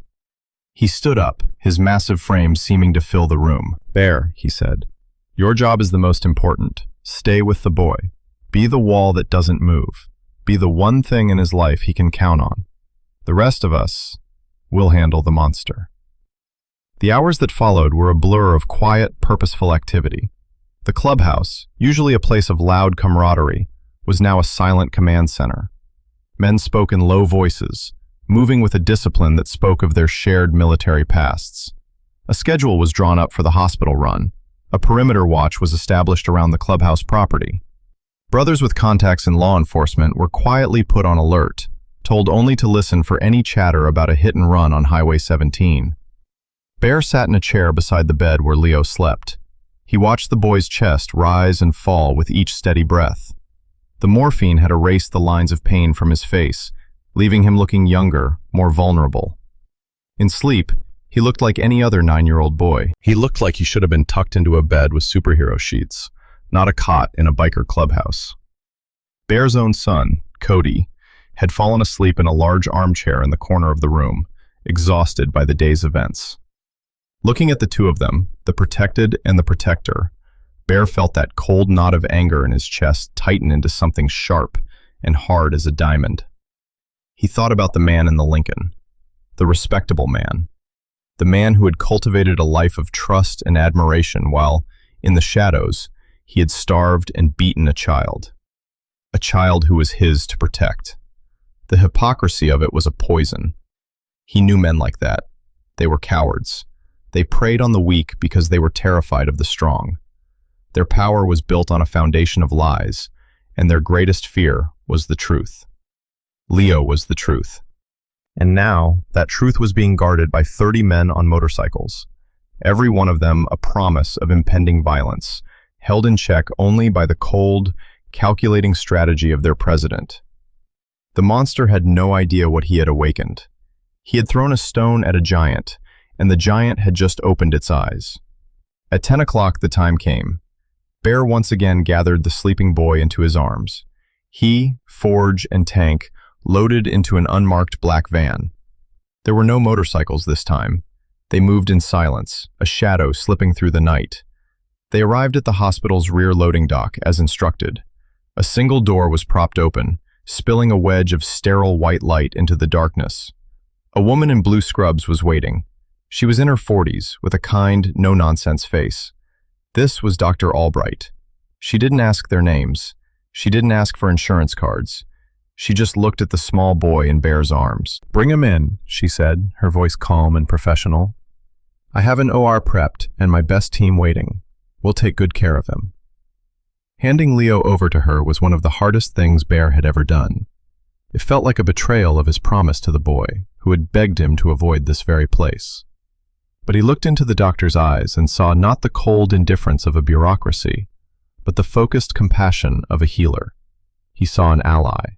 He stood up, his massive frame seeming to fill the room. "Bear," he said, "your job is the most important. Stay with the boy. Be the wall that doesn't move. Be the one thing in his life he can count on. The rest of us, we'll handle the monster." The hours that followed were a blur of quiet, purposeful activity. The clubhouse, usually a place of loud camaraderie, was now a silent command center. Men spoke in low voices, moving with a discipline that spoke of their shared military pasts. A schedule was drawn up for the hospital run. A perimeter watch was established around the clubhouse property. Brothers with contacts in law enforcement were quietly put on alert, told only to listen for any chatter about a hit and run on Highway 17. Bear sat in a chair beside the bed where Leo slept. He watched the boy's chest rise and fall with each steady breath. The morphine had erased the lines of pain from his face, leaving him looking younger, more vulnerable. In sleep, he looked like any other 9-year-old boy. He looked like he should have been tucked into a bed with superhero sheets, not a cot in a biker clubhouse. Bear's own son, Cody, had fallen asleep in a large armchair in the corner of the room, exhausted by the day's events. Looking at the two of them, the protected and the protector, Bear felt that cold knot of anger in his chest tighten into something sharp and hard as a diamond. He thought about the man in the Lincoln, the respectable man, the man who had cultivated a life of trust and admiration while, in the shadows, he had starved and beaten a child who was his to protect. The hypocrisy of it was a poison. He knew men like that. They were cowards. They preyed on the weak because they were terrified of the strong. Their power was built on a foundation of lies, and their greatest fear was the truth. Leo was the truth. And now, that truth was being guarded by 30 men on motorcycles, every one of them a promise of impending violence, held in check only by the cold, calculating strategy of their president. The monster had no idea what he had awakened. He had thrown a stone at a giant, and the giant had just opened its eyes. At 10 o'clock, the time came. Bear once again gathered the sleeping boy into his arms. He, Forge, and Tank loaded into an unmarked black van. There were no motorcycles this time. They moved in silence, a shadow slipping through the night. They arrived at the hospital's rear loading dock, as instructed. A single door was propped open, spilling a wedge of sterile white light into the darkness. A woman in blue scrubs was waiting. She was in her 40s, with a kind, no-nonsense face. This was Dr. Albright. She didn't ask their names. She didn't ask for insurance cards. She just looked at the small boy in Bear's arms. "Bring him in," she said, her voice calm and professional. "I have an OR prepped and my best team waiting. We'll take good care of him." Handing Leo over to her was one of the hardest things Bear had ever done. It felt like a betrayal of his promise to the boy, who had begged him to avoid this very place. But he looked into the doctor's eyes and saw not the cold indifference of a bureaucracy, but the focused compassion of a healer. He saw an ally.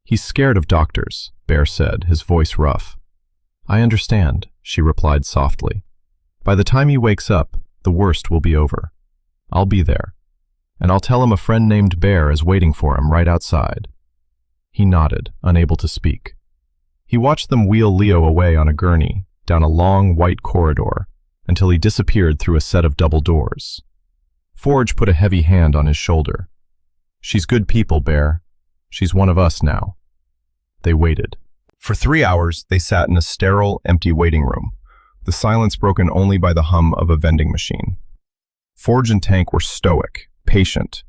"He's scared of doctors," Bear said, his voice rough. "I understand," she replied softly. "By the time he wakes up, the worst will be over. I'll be there. And I'll tell him a friend named Bear is waiting for him right outside." He nodded, unable to speak. He watched them wheel Leo away on a gurney, down a long white corridor, until he disappeared through a set of double doors. Forge put a heavy hand on his shoulder. "She's good people, Bear. She's one of us now." They waited. For 3 hours, they sat in a sterile, empty waiting room, the silence broken only by the hum of a vending machine. Forge and Tank were stoic, patient.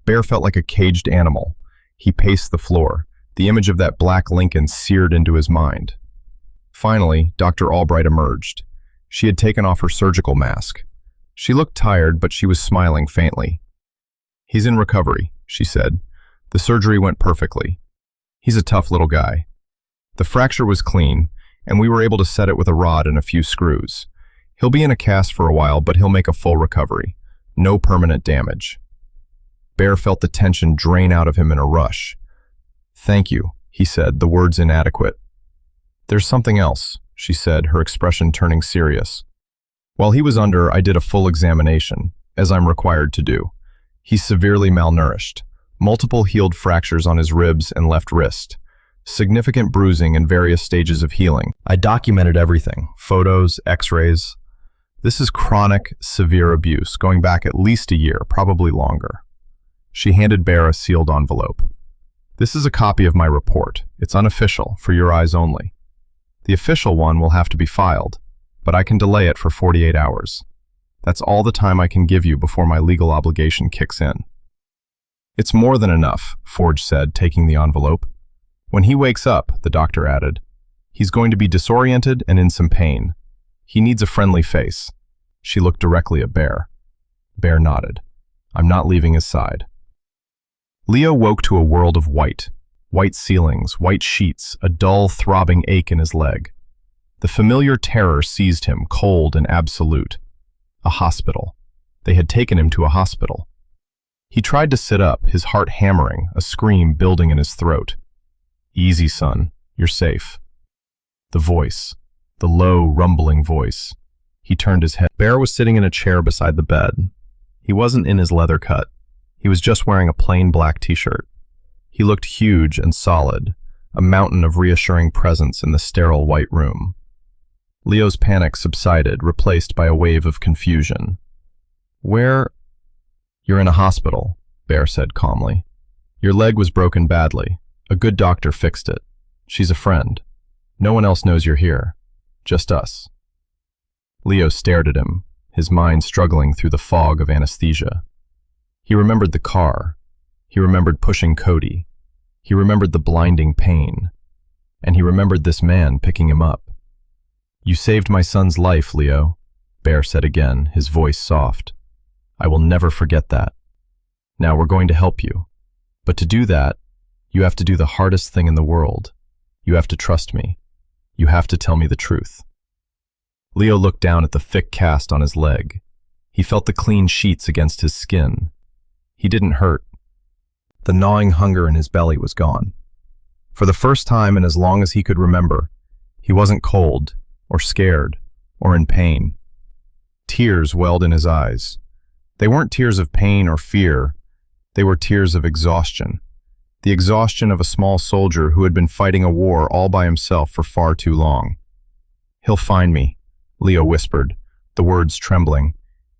Bear felt like a caged animal. He paced the floor, the image of that black Lincoln seared into his mind. Finally, Dr. Albright emerged. She had taken off her surgical mask. She looked tired, but she was smiling faintly. "He's in recovery," she said. "The surgery went perfectly. He's a tough little guy. The fracture was clean, and we were able to set it with a rod and a few screws. He'll be in a cast for a while, but he'll make a full recovery. No permanent damage." Bear felt the tension drain out of him in a rush. "Thank you," he said, the words inadequate. "There's something else," she said, her expression turning serious. "While he was under, I did a full examination, as I'm required to do. He's severely malnourished. Multiple healed fractures on his ribs and left wrist. Significant bruising and various stages of healing. I documented everything, photos, x-rays. This is chronic, severe abuse, going back at least a year, probably longer." She handed Bear a sealed envelope. "This is a copy of my report. It's unofficial, for your eyes only. The official one will have to be filed, but I can delay it for 48 hours. That's all the time I can give you before my legal obligation kicks in." "It's more than enough," Forge said, taking the envelope. "When he wakes up," the doctor added, "he's going to be disoriented and in some pain. He needs a friendly face." She looked directly at Bear. Bear nodded. "I'm not leaving his side." Leo woke to a world of white. White ceilings, white sheets, a dull, throbbing ache in his leg. The familiar terror seized him, cold and absolute. A hospital. They had taken him to a hospital. He tried to sit up, his heart hammering, a scream building in his throat. "Easy, son. You're safe." The voice. The low, rumbling voice. He turned his head. Bear was sitting in a chair beside the bed. He wasn't in his leather cut. He was just wearing a plain black t-shirt. He looked huge and solid, a mountain of reassuring presence in the sterile white room. Leo's panic subsided, replaced by a wave of confusion. "Where?" "You're in a hospital," Bear said calmly. "Your leg was broken badly. A good doctor fixed it. She's a friend. No one else knows you're here. Just us." Leo stared at him, his mind struggling through the fog of anesthesia. He remembered the car. He remembered pushing Cody. He remembered the blinding pain. And he remembered this man picking him up. "You saved my son's life, Leo," Bear said again, his voice soft. "I will never forget that. Now we're going to help you. But to do that, you have to do the hardest thing in the world. You have to trust me. You have to tell me the truth." Leo looked down at the thick cast on his leg. He felt the clean sheets against his skin. He didn't hurt. The gnawing hunger in his belly was gone. For the first time in as long as he could remember, he wasn't cold, or scared, or in pain. Tears welled in his eyes. They weren't tears of pain or fear. They were tears of exhaustion. The exhaustion of a small soldier who had been fighting a war all by himself for far too long. "He'll find me," Leo whispered, the words trembling.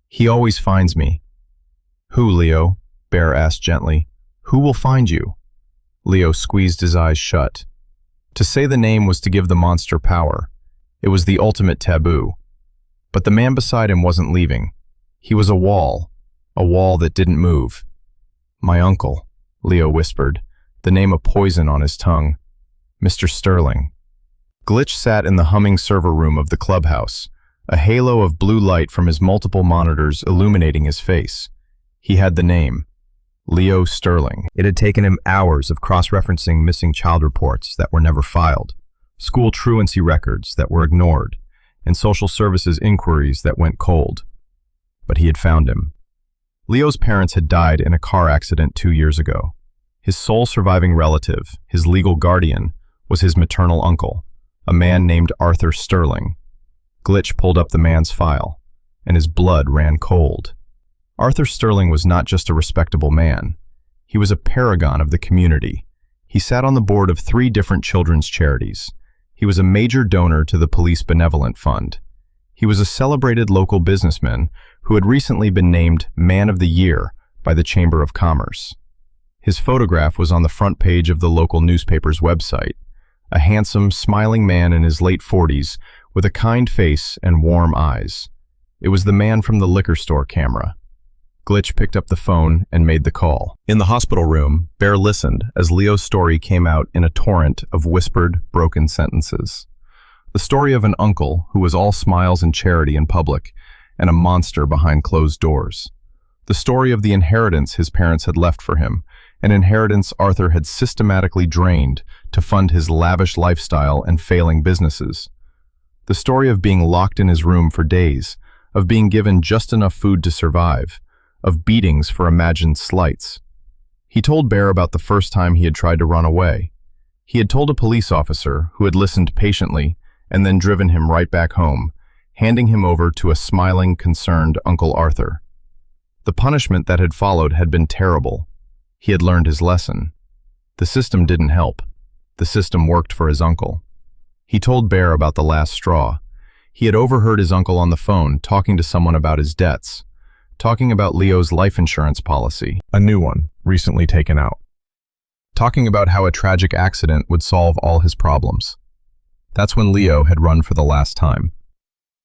"He always finds me." "Who, Leo?" Bear asked gently. "Who will find you?" Leo squeezed his eyes shut. To say the name was to give the monster power. It was the ultimate taboo. But the man beside him wasn't leaving. He was a wall that didn't move. "My uncle," Leo whispered, the name a poison on his tongue. "Mr. Sterling." Glitch sat in the humming server room of the clubhouse, a halo of blue light from his multiple monitors illuminating his face. He had the name, Leo Sterling. It had taken him hours of cross-referencing missing child reports that were never filed, school truancy records that were ignored, and social services inquiries that went cold. But he had found him. Leo's parents had died in a car accident 2 years ago. His sole surviving relative, his legal guardian, was his maternal uncle, a man named Arthur Sterling. Glitch pulled up the man's file, and his blood ran cold. Arthur Sterling was not just a respectable man. He was a paragon of the community. He sat on the board of 3 different children's charities. He was a major donor to the Police Benevolent Fund. He was a celebrated local businessman who had recently been named Man of the Year by the Chamber of Commerce. His photograph was on the front page of the local newspaper's website. A handsome, smiling man in his late 40s with a kind face and warm eyes. It was the man from the liquor store camera. Glitch picked up the phone and made the call. In the hospital room, Bear listened as Leo's story came out in a torrent of whispered, broken sentences. The story of an uncle who was all smiles and charity in public, and a monster behind closed doors. The story of the inheritance his parents had left for him, an inheritance Arthur had systematically drained to fund his lavish lifestyle and failing businesses. The story of being locked in his room for days, of being given just enough food to survive, of beatings for imagined slights. He told Bear about the first time he had tried to run away. He had told a police officer who had listened patiently and then driven him right back home, handing him over to a smiling, concerned Uncle Arthur. The punishment that had followed had been terrible. He had learned his lesson. The system didn't help. The system worked for his uncle. He told Bear about the last straw. He had overheard his uncle on the phone talking to someone about his debts, talking about Leo's life insurance policy, a new one, recently taken out, talking about how a tragic accident would solve all his problems. That's when Leo had run for the last time.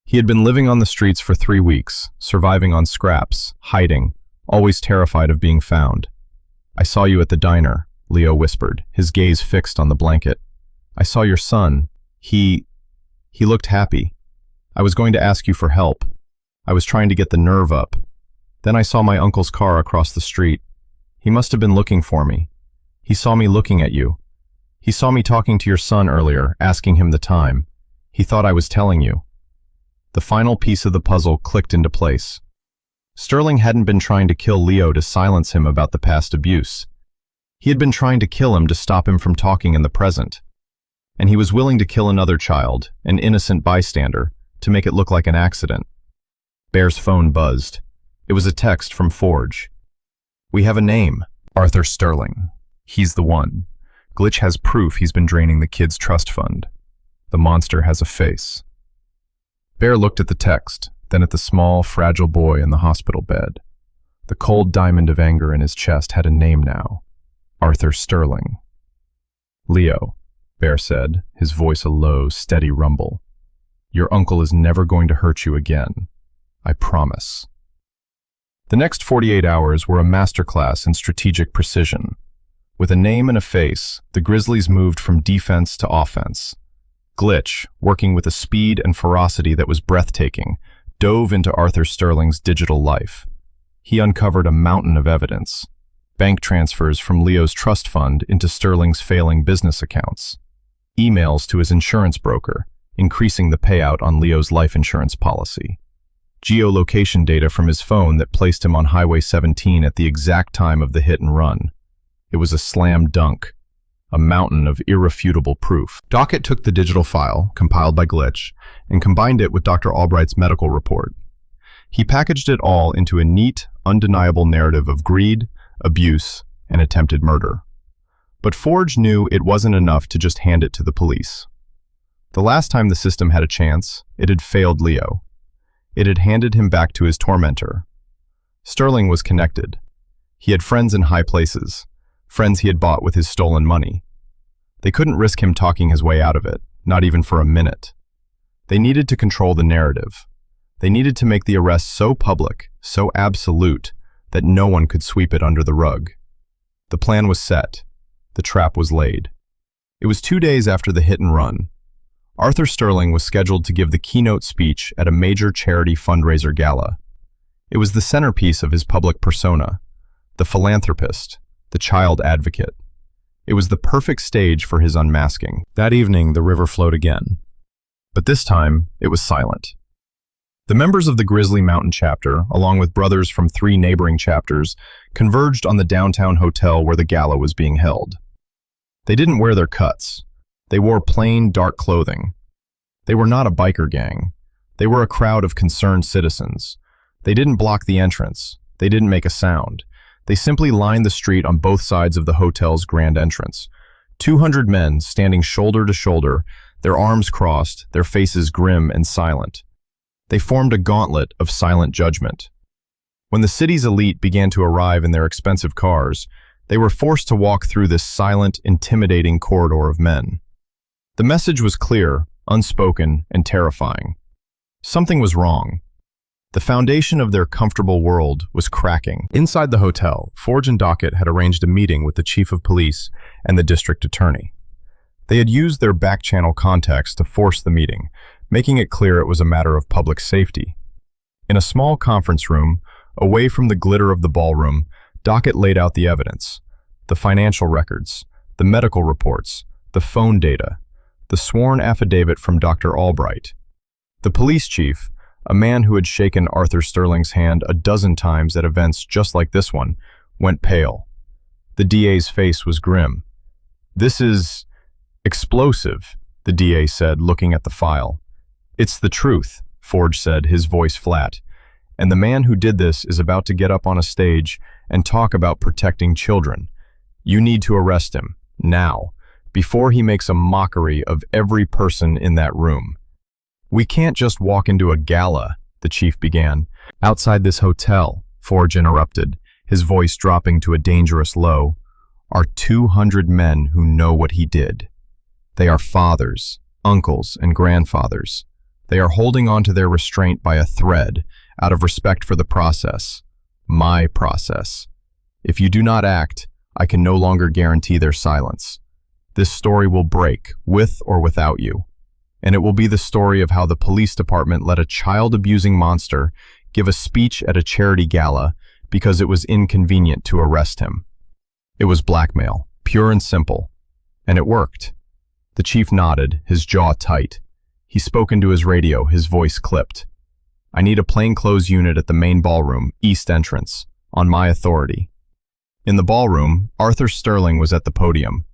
He had been living on the streets for 3 weeks, surviving on scraps, hiding, always terrified of being found. "I saw you at the diner," Leo whispered, his gaze fixed on the blanket. "I saw your son. He looked happy. I was going to ask you for help. I was trying to get the nerve up. Then I saw my uncle's car across the street. He must have been looking for me. He saw me looking at you. He saw me talking to your son earlier, asking him the time. He thought I was telling you." The final piece of the puzzle clicked into place. Sterling hadn't been trying to kill Leo to silence him about the past abuse. He had been trying to kill him to stop him from talking in the present. And he was willing to kill another child, an innocent bystander, to make it look like an accident. Bear's phone buzzed. It was a text from Forge. "We have a name, Arthur Sterling. He's the one. Glitch has proof he's been draining the kid's trust fund. The monster has a face." Bear looked at the text, then at the small, fragile boy in the hospital bed. The cold diamond of anger in his chest had a name now. Arthur Sterling. "Leo," Bear said, his voice a low, steady rumble. "Your uncle is never going to hurt you again. I promise." The next 48 hours were a masterclass in strategic precision. With a name and a face, the Grizzlies moved from defense to offense. Glitch, working with a speed and ferocity that was breathtaking, dove into Arthur Sterling's digital life. He uncovered a mountain of evidence. Bank transfers from Leo's trust fund into Sterling's failing business accounts. Emails to his insurance broker, increasing the payout on Leo's life insurance policy. Geolocation data from his phone that placed him on Highway 17 at the exact time of the hit and run. It was a slam dunk, a mountain of irrefutable proof. Docket took the digital file, compiled by Glitch, and combined it with Dr. Albright's medical report. He packaged it all into a neat, undeniable narrative of greed, abuse, and attempted murder. But Forge knew it wasn't enough to just hand it to the police. The last time the system had a chance, it had failed Leo. It had handed him back to his tormentor. Sterling was connected. He had friends in high places, friends he had bought with his stolen money. They couldn't risk him talking his way out of it, not even for a minute. They needed to control the narrative. They needed to make the arrest so public, so absolute, that no one could sweep it under the rug. The plan was set. The trap was laid. It was 2 days after the hit and run. Arthur Sterling was scheduled to give the keynote speech at a major charity fundraiser gala. It was the centerpiece of his public persona, the philanthropist, the child advocate. It was the perfect stage for his unmasking. That evening, the river flowed again. But this time, it was silent. The members of the Grizzly Mountain chapter, along with brothers from 3 neighboring chapters, converged on the downtown hotel where the gala was being held. They didn't wear their cuts. They wore plain, dark clothing. They were not a biker gang. They were a crowd of concerned citizens. They didn't block the entrance. They didn't make a sound. They simply lined the street on both sides of the hotel's grand entrance. 200 men standing shoulder to shoulder, their arms crossed, their faces grim and silent. They formed a gauntlet of silent judgment. When the city's elite began to arrive in their expensive cars, they were forced to walk through this silent, intimidating corridor of men. The message was clear, unspoken, and terrifying. Something was wrong. The foundation of their comfortable world was cracking. Inside the hotel, Forge and Dockett had arranged a meeting with the chief of police and the district attorney. They had used their back-channel contacts to force the meeting, making it clear it was a matter of public safety. In a small conference room, away from the glitter of the ballroom, Dockett laid out the evidence, the financial records, the medical reports, the phone data, the sworn affidavit from Dr. Albright. The police chief, a man who had shaken Arthur Sterling's hand a dozen times at events just like this one, went pale. The DA's face was grim. "This is explosive," the DA said, looking at the file. "It's the truth," Forge said, his voice flat. "And the man who did this is about to get up on a stage and talk about protecting children. You need to arrest him, now, before he makes a mockery of every person in that room." "We can't just walk into a gala," the chief began. "Outside this hotel," Forge interrupted, his voice dropping to a dangerous low, "are 200 men who know what he did. They are fathers, uncles, and grandfathers. They are holding on to their restraint by a thread, out of respect for the process. My process. If you do not act, I can no longer guarantee their silence. This story will break, with or without you. And it will be the story of how the police department let a child-abusing monster give a speech at a charity gala because it was inconvenient to arrest him. It was blackmail, pure and simple. And it worked." The chief nodded, his jaw tight. He spoke into his radio, his voice clipped. "I need a plainclothes unit at the main ballroom, east entrance, on my authority." In the ballroom, Arthur Sterling was at the podium.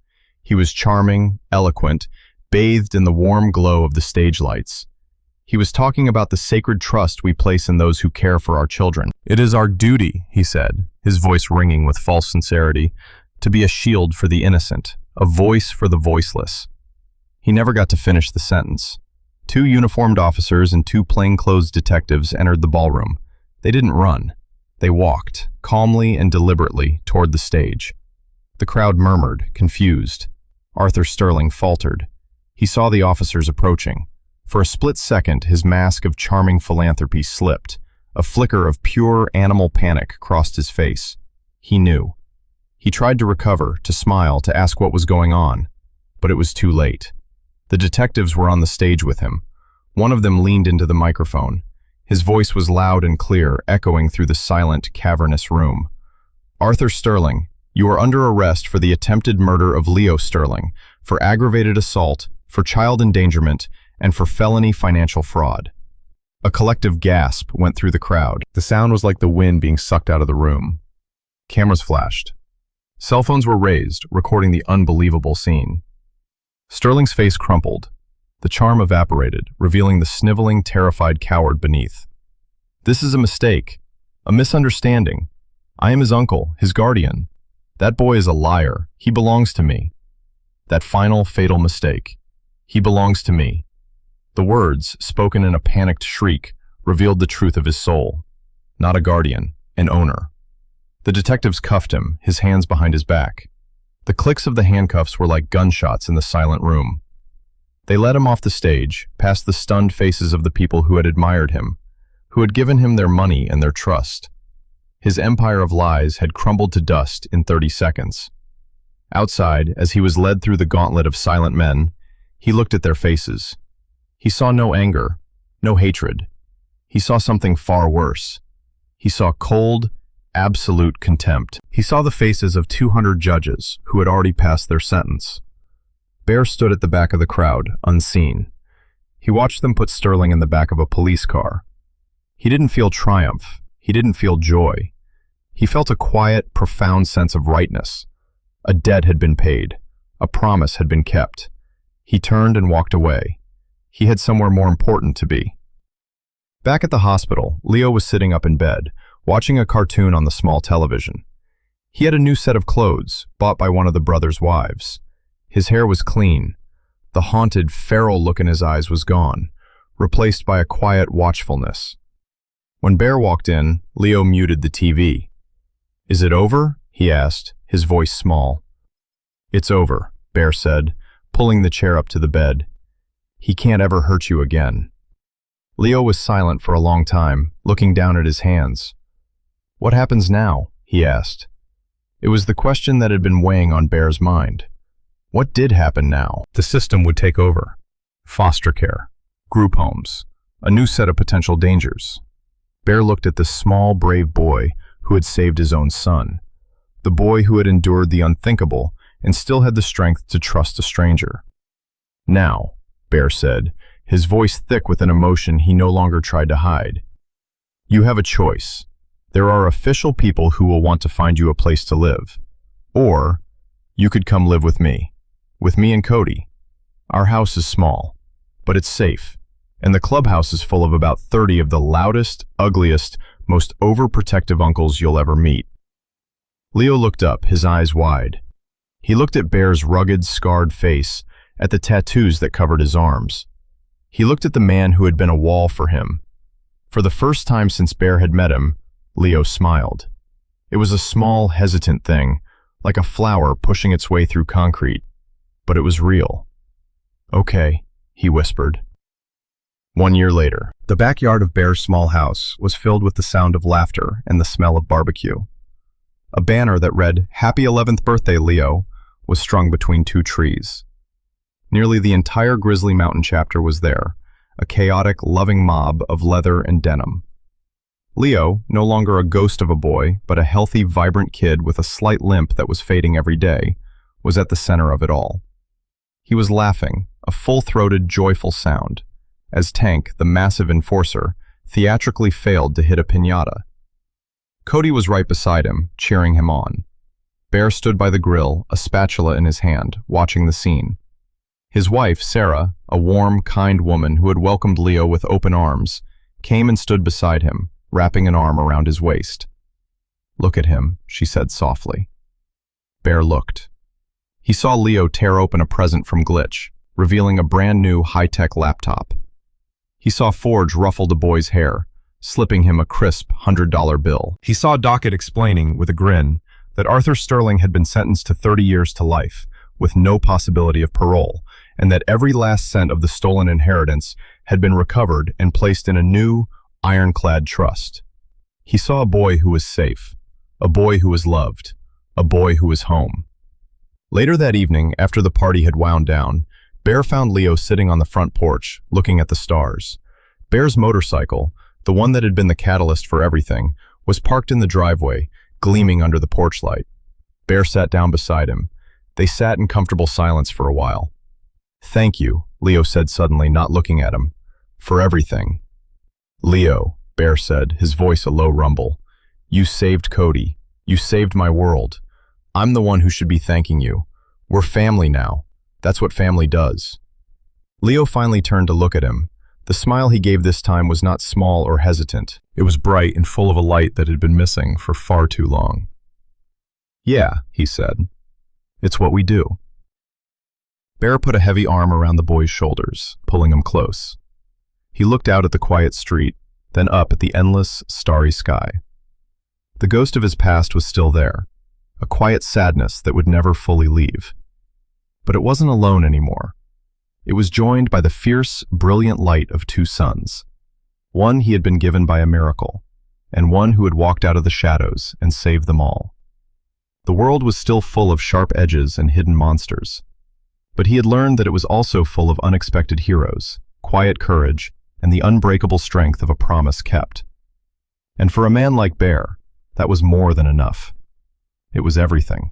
He was charming, eloquent, bathed in the warm glow of the stage lights. He was talking about the sacred trust we place in those who care for our children. "It is our duty," he said, his voice ringing with false sincerity, "to be a shield for the innocent, a voice for the voiceless." He never got to finish the sentence. 2 uniformed officers and 2 plainclothes detectives entered the ballroom. They didn't run. They walked, calmly and deliberately, toward the stage. The crowd murmured, confused. Arthur Sterling faltered. He saw the officers approaching. For a split second, his mask of charming philanthropy slipped. A flicker of pure animal panic crossed his face. He knew. He tried to recover, to smile, to ask what was going on. But it was too late. The detectives were on the stage with him. One of them leaned into the microphone. His voice was loud and clear, echoing through the silent, cavernous room. "Arthur Sterling, you are under arrest for the attempted murder of Leo Sterling, for aggravated assault, for child endangerment, and for felony financial fraud." A collective gasp went through the crowd. The sound was like the wind being sucked out of the room. Cameras flashed. Cell phones were raised, recording the unbelievable scene. Sterling's face crumpled. The charm evaporated, revealing the sniveling, terrified coward beneath. This is a mistake, a misunderstanding. I am his uncle, his guardian. That boy is a liar. He belongs to me. That final, fatal mistake. He belongs to me. The words, spoken in a panicked shriek, revealed the truth of his soul. Not a guardian, an owner. The detectives cuffed him, his hands behind his back. The clicks of the handcuffs were like gunshots in the silent room. They led him off the stage, past the stunned faces of the people who had admired him, who had given him their money and their trust. His empire of lies had crumbled to dust in 30 seconds. Outside, as he was led through the gauntlet of silent men, he looked at their faces. He saw no anger, no hatred. He saw something far worse. He saw cold, absolute contempt. He saw the faces of 200 judges who had already passed their sentence. Bear stood at the back of the crowd, unseen. He watched them put Sterling in the back of a police car. He didn't feel triumph. He didn't feel joy. He felt a quiet, profound sense of rightness. A debt had been paid. A promise had been kept. He turned and walked away. He had somewhere more important to be. Back at the hospital, Leo was sitting up in bed, watching a cartoon on the small television. He had a new set of clothes, bought by one of the brothers' wives. His hair was clean. The haunted, feral look in his eyes was gone, replaced by a quiet watchfulness. When Bear walked in, Leo muted the TV. "Is it over?" he asked, his voice small. "It's over," Bear said, pulling the chair up to the bed. "He can't ever hurt you again." Leo was silent for a long time, looking down at his hands. "What happens now?" he asked. It was the question that had been weighing on Bear's mind. What did happen now? The system would take over. Foster care, group homes, a new set of potential dangers. Bear looked at this small, brave boy who had saved his own son. The boy who had endured the unthinkable and still had the strength to trust a stranger. "Now," Bear said, his voice thick with an emotion he no longer tried to hide. "You have a choice. There are official people who will want to find you a place to live. Or, you could come live with me and Cody. Our house is small, but it's safe, and the clubhouse is full of about 30 of the loudest, ugliest, most overprotective uncles you'll ever meet." Leo looked up, his eyes wide. He looked at Bear's rugged, scarred face, at the tattoos that covered his arms. He looked at the man who had been a wall for him. For the first time since Bear had met him, Leo smiled. It was a small, hesitant thing, like a flower pushing its way through concrete, but it was real. "Okay," he whispered. 1 year later, the backyard of Bear's small house was filled with the sound of laughter and the smell of barbecue. A banner that read, "Happy 11th birthday, Leo," was strung between 2 trees. Nearly the entire Grizzly Mountain chapter was there, a chaotic, loving mob of leather and denim. Leo, no longer a ghost of a boy, but a healthy, vibrant kid with a slight limp that was fading every day, was at the center of it all. He was laughing, a full-throated, joyful sound, as Tank, the massive enforcer, theatrically failed to hit a piñata. Cody was right beside him, cheering him on. Bear stood by the grill, a spatula in his hand, watching the scene. His wife, Sarah, a warm, kind woman who had welcomed Leo with open arms, came and stood beside him, wrapping an arm around his waist. "Look at him," she said softly. Bear looked. He saw Leo tear open a present from Glitch, revealing a brand new high-tech laptop. He saw Forge ruffle the boy's hair, slipping him a crisp $100 bill. He saw Dockett explaining, with a grin, that Arthur Sterling had been sentenced to 30 years to life, with no possibility of parole, and that every last cent of the stolen inheritance had been recovered and placed in a new, ironclad trust. He saw a boy who was safe, a boy who was loved, a boy who was home. Later that evening, after the party had wound down, Bear found Leo sitting on the front porch, looking at the stars. Bear's motorcycle, the one that had been the catalyst for everything, was parked in the driveway, gleaming under the porch light. Bear sat down beside him. They sat in comfortable silence for a while. "Thank you," Leo said suddenly, not looking at him, "for everything." "Leo," Bear said, his voice a low rumble, "you saved Cody. You saved my world. I'm the one who should be thanking you. We're family now. That's what family does." Leo finally turned to look at him. The smile he gave this time was not small or hesitant. It was bright and full of a light that had been missing for far too long. "Yeah," he said. "It's what we do." Bear put a heavy arm around the boy's shoulders, pulling him close. He looked out at the quiet street, then up at the endless, starry sky. The ghost of his past was still there, a quiet sadness that would never fully leave. But it wasn't alone anymore. It was joined by the fierce, brilliant light of two suns. One he had been given by a miracle, and one who had walked out of the shadows and saved them all. The world was still full of sharp edges and hidden monsters, but he had learned that it was also full of unexpected heroes, quiet courage, and the unbreakable strength of a promise kept. And for a man like Bear, that was more than enough. It was everything.